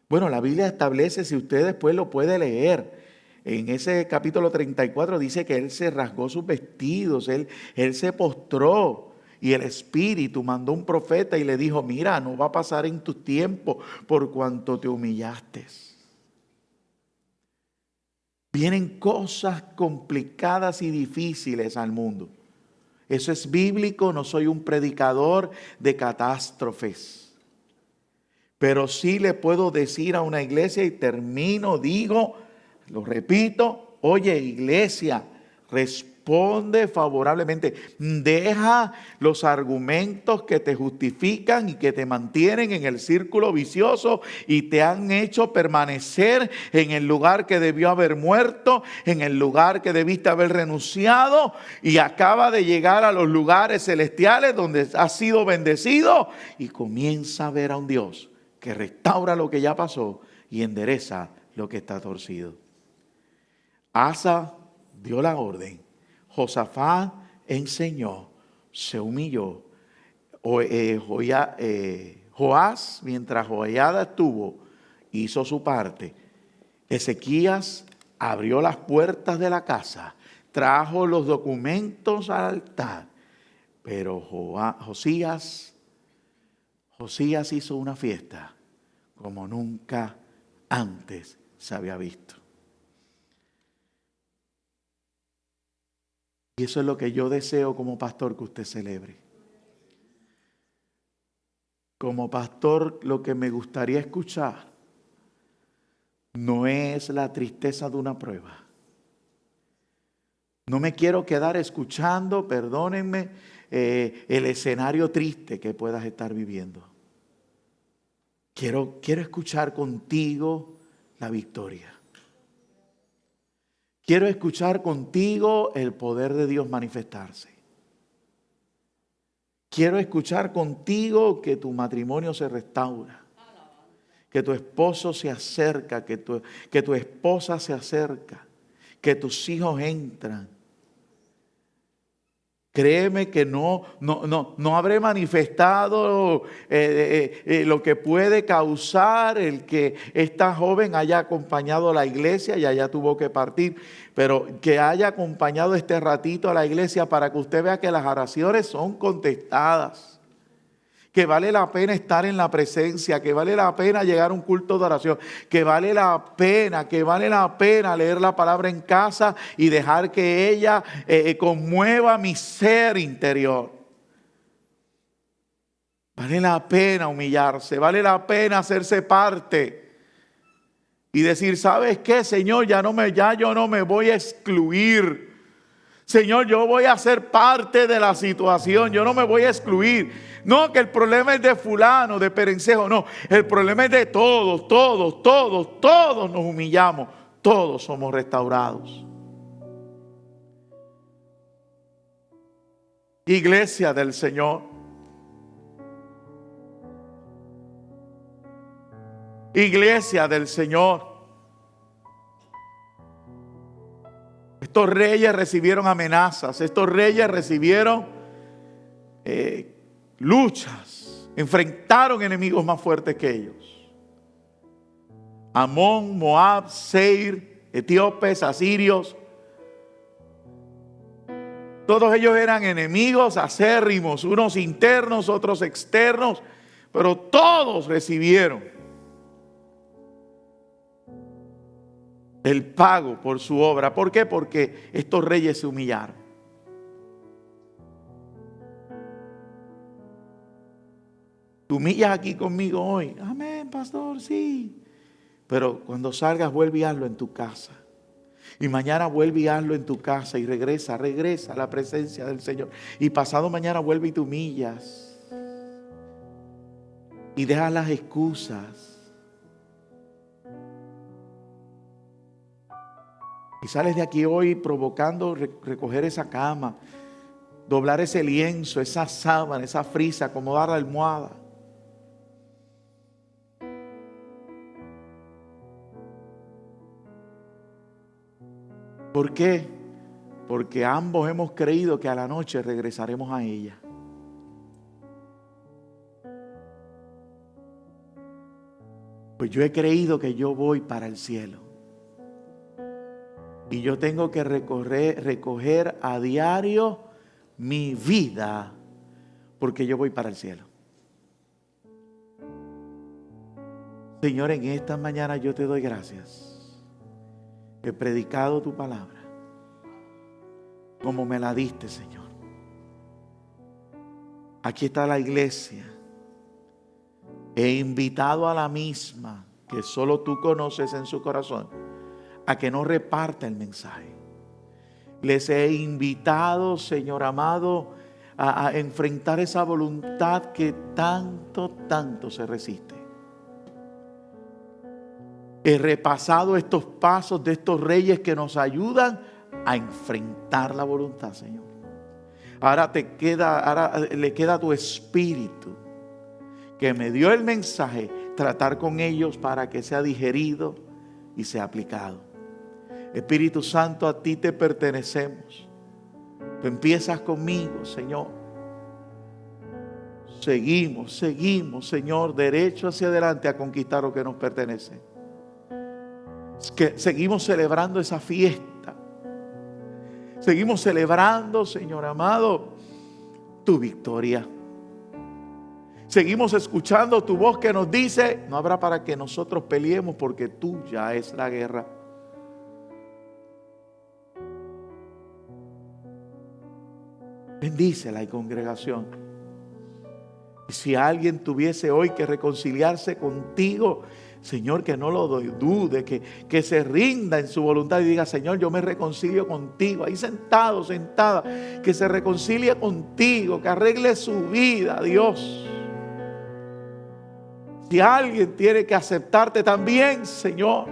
Bueno, la Biblia establece, si usted después lo puede leer, en ese capítulo 34 dice que él se rasgó sus vestidos, él se postró. Y el Espíritu mandó un profeta y le dijo, mira, no va a pasar en tu tiempo por cuanto te humillaste. Vienen cosas complicadas y difíciles al mundo. Eso es bíblico, no soy un predicador de catástrofes. Pero sí le puedo decir a una iglesia y termino, digo, lo repito, oye iglesia, respeta responde favorablemente. Deja los argumentos que te justifican y que te mantienen en el círculo vicioso y te han hecho permanecer en el lugar que debió haber muerto, en el lugar que debiste haber renunciado, y acaba de llegar a los lugares celestiales donde has sido bendecido, y comienza a ver a un Dios que restaura lo que ya pasó y endereza lo que está torcido. Asa dio la orden, Josafat enseñó, se humilló. Joás, mientras Joiada estuvo, hizo su parte. Ezequías abrió las puertas de la casa, trajo los documentos al altar, pero Josías hizo una fiesta como nunca antes se había visto. Y eso es lo que yo deseo como pastor que usted celebre. Como pastor, lo que me gustaría escuchar no es la tristeza de una prueba. No me quiero quedar escuchando, perdónenme, el escenario triste que puedas estar viviendo. Quiero escuchar contigo la victoria. Quiero escuchar contigo el poder de Dios manifestarse. Quiero escuchar contigo que tu matrimonio se restaura, que tu esposo se acerca, que tu esposa se acerca, que tus hijos entran. Créeme que no habré manifestado lo que puede causar el que esta joven haya acompañado a la iglesia y allá tuvo que partir, pero que haya acompañado este ratito a la iglesia para que usted vea que las oraciones son contestadas. Que vale la pena estar en la presencia, que vale la pena llegar a un culto de oración, que vale la pena leer la palabra en casa y dejar que ella conmueva mi ser interior. Vale la pena humillarse, vale la pena hacerse parte y decir, ¿sabes qué, Señor? Ya yo no me voy a excluir. Señor, yo voy a ser parte de la situación, yo no me voy a excluir. No, que el problema es de fulano, de perencejo, no. El problema es de todos nos humillamos, todos somos restaurados. Iglesia del Señor. Iglesia del Señor. Estos reyes recibieron amenazas, estos reyes recibieron luchas, enfrentaron enemigos más fuertes que ellos. Amón, Moab, Seir, etíopes, asirios. Todos ellos eran enemigos acérrimos, unos internos, otros externos, pero todos recibieron el pago por su obra. ¿Por qué? Porque estos reyes se humillaron. ¿Te humillas aquí conmigo hoy? Amén, pastor, sí. Pero cuando salgas, vuelve y hazlo en tu casa. Y mañana vuelve y hazlo en tu casa. Y regresa a la presencia del Señor. Y pasado mañana vuelve y te humillas. Y dejas las excusas. Y sales de aquí hoy provocando recoger esa cama, doblar ese lienzo, esa sábana, esa frisa, acomodar la almohada. ¿Por qué? Porque ambos hemos creído que a la noche regresaremos a ella. Pues yo he creído que yo voy para el cielo. Y yo tengo que recoger a diario mi vida, porque yo voy para el cielo. Señor, en esta mañana yo te doy gracias. He predicado tu palabra como me la diste, Señor. Aquí está la iglesia. He invitado a la misma, que solo tú conoces en su corazón, a que no reparta el mensaje. Les he invitado, Señor amado, a enfrentar esa voluntad que tanto se resiste. He repasado estos pasos de estos reyes que nos ayudan a enfrentar la voluntad, Señor. Ahora le queda a tu espíritu, que me dio el mensaje, tratar con ellos para que sea digerido y sea aplicado. Espíritu Santo, a ti te pertenecemos. Tú empiezas conmigo, Señor. Seguimos, Señor, derecho hacia adelante a conquistar lo que nos pertenece. Seguimos celebrando esa fiesta. Seguimos celebrando, Señor amado, tu victoria. Seguimos escuchando tu voz que nos dice: no habrá para que nosotros peleemos, porque tuya es la guerra. Bendícela la congregación. Y si alguien tuviese hoy que reconciliarse contigo, Señor, que no lo dude, que se rinda en su voluntad y diga: Señor, yo me reconcilio contigo. Ahí sentado, sentada, que se reconcilie contigo, que arregle su vida, Dios. Si alguien tiene que aceptarte también, Señor,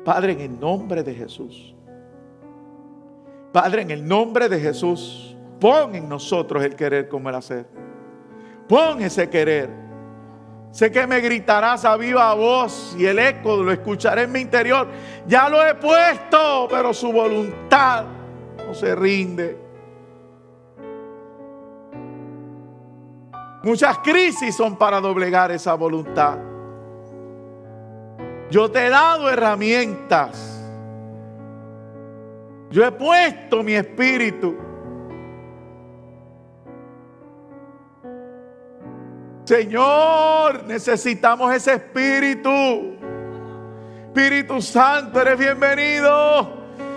Padre, en el nombre de Jesús. Padre, en el nombre de Jesús, pon en nosotros el querer como el hacer. Pon ese querer. Sé que me gritarás a viva voz y el eco lo escucharé en mi interior. Ya lo he puesto, pero su voluntad no se rinde. Muchas crisis son para doblegar esa voluntad. Yo te he dado herramientas. Yo he puesto mi espíritu. Señor, necesitamos ese espíritu. Espíritu Santo, eres bienvenido.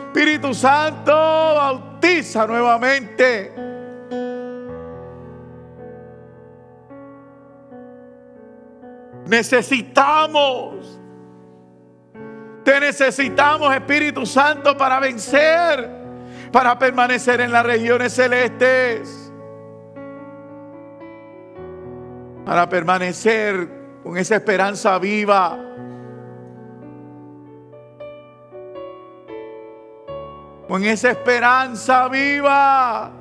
Espíritu Santo, bautiza nuevamente. Necesitamos. Te necesitamos, Espíritu Santo, para vencer, para permanecer en las regiones celestes, para permanecer con esa esperanza viva. Con esa esperanza viva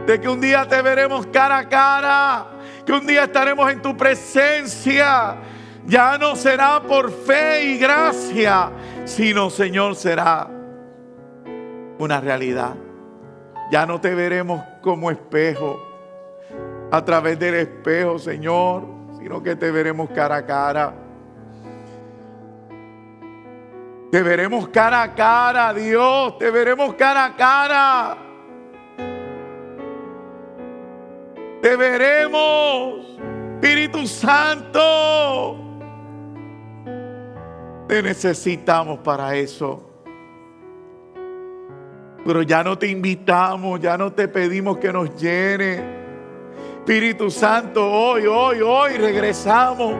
de que un día te veremos cara a cara, que un día estaremos en tu presencia. Ya no será por fe y gracia, sino, Señor, será una realidad. Ya no te veremos como espejo, a través del espejo, Señor, sino que te veremos cara a cara. Te veremos cara a cara, Dios, te veremos cara a cara. Te veremos, Espíritu Santo. Te necesitamos para eso. Pero ya no te invitamos, ya no te pedimos que nos llene. Espíritu Santo, hoy regresamos.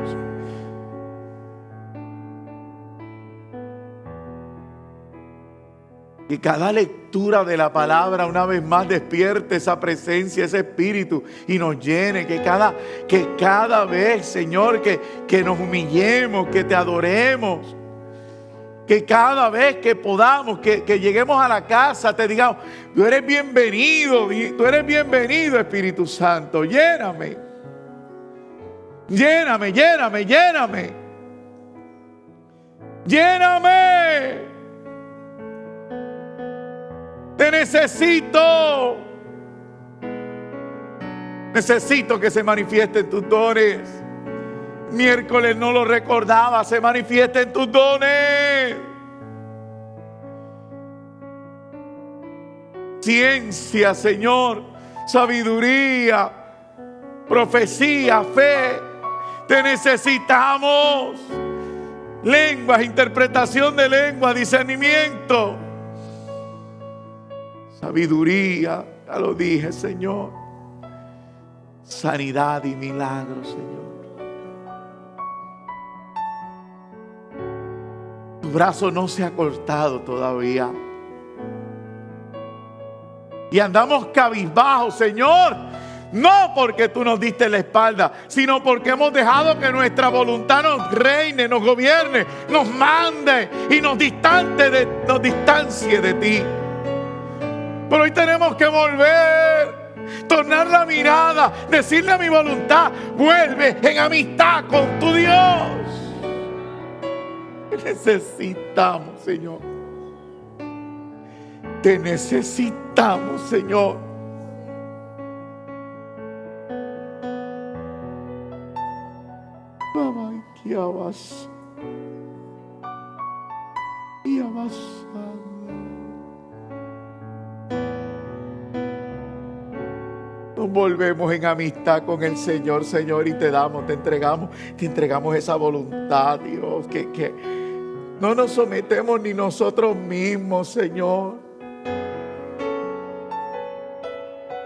Que cada lectura de la palabra una vez más despierte esa presencia, ese espíritu y nos llene. Que cada vez, Señor, que nos humillemos, que te adoremos. Que cada vez que podamos, que lleguemos a la casa, te digamos: tú eres bienvenido, Espíritu Santo. Lléname. Lléname, lléname, lléname. Lléname. Te necesito. Necesito que se manifiesten tus dones. Miércoles no lo recordaba. Se manifiesten tus dones. Ciencia, Señor. Sabiduría. Profecía, fe. Te necesitamos. Lenguas, interpretación de lenguas, discernimiento. Sabiduría, ya lo dije, Señor. Sanidad y milagros, Señor. brazo no se ha cortado todavía. Y andamos cabizbajos, Señor, no porque tú nos diste la espalda, sino porque hemos dejado que nuestra voluntad nos reine, nos gobierne, nos mande y nos distancie de ti. Pero hoy tenemos que volver, tornar la mirada, decirle a mi voluntad: vuelve en amistad con tu Dios. Te necesitamos, Señor. Te necesitamos, Señor. ¿Qué amas? ¿Qué amas? Nos volvemos en amistad con el Señor, Señor, y te entregamos esa voluntad, Dios, que no nos sometemos ni nosotros mismos, Señor.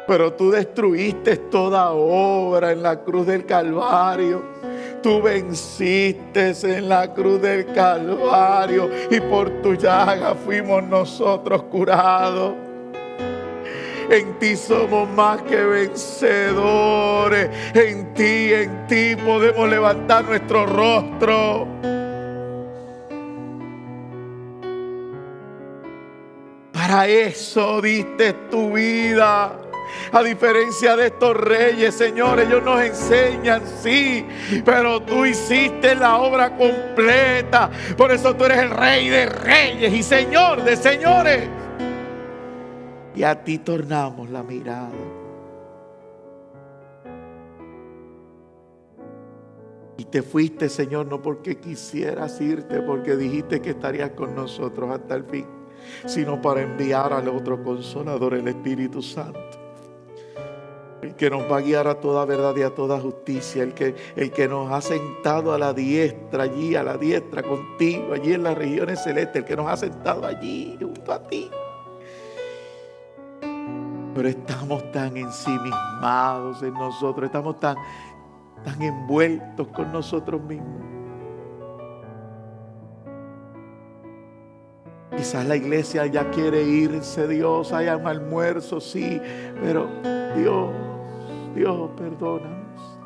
Pero tú destruiste toda obra en la cruz del Calvario. Tú venciste en la cruz del Calvario y por tu llaga fuimos nosotros curados. En ti somos más que vencedores. En ti podemos levantar nuestro rostro. Para eso diste tu vida. A diferencia de estos reyes, Señor, ellos nos enseñan, sí, pero tú hiciste la obra completa. Por eso tú eres el Rey de reyes y Señor de señores. Y a ti tornamos la mirada. Y te fuiste, Señor, no porque quisieras irte, porque dijiste que estarías con nosotros hasta el fin, sino para enviar al otro Consolador, el Espíritu Santo, el que nos va a guiar a toda verdad y a toda justicia, el que nos ha sentado a la diestra, allí a la diestra contigo, allí en las regiones celestes, el que nos ha sentado allí junto a ti. Pero estamos tan ensimismados en nosotros, estamos tan envueltos con nosotros mismos. Quizás la iglesia ya quiere irse, Dios, hay un almuerzo, sí, pero Dios, perdónanos.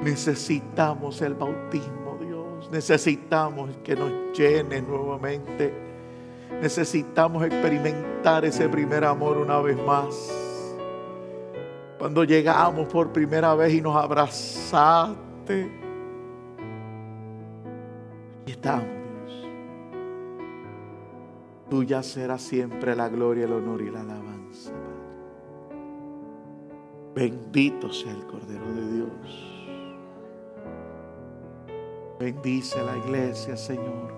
Necesitamos el bautismo, Dios. Necesitamos que nos llene nuevamente. Necesitamos experimentar ese primer amor una vez más. Cuando llegamos por primera vez y nos abrazaste. Aquí estamos, Dios. Tuya será siempre la gloria, el honor y la alabanza, Padre. Bendito sea el Cordero de Dios. Bendice a la iglesia, Señor.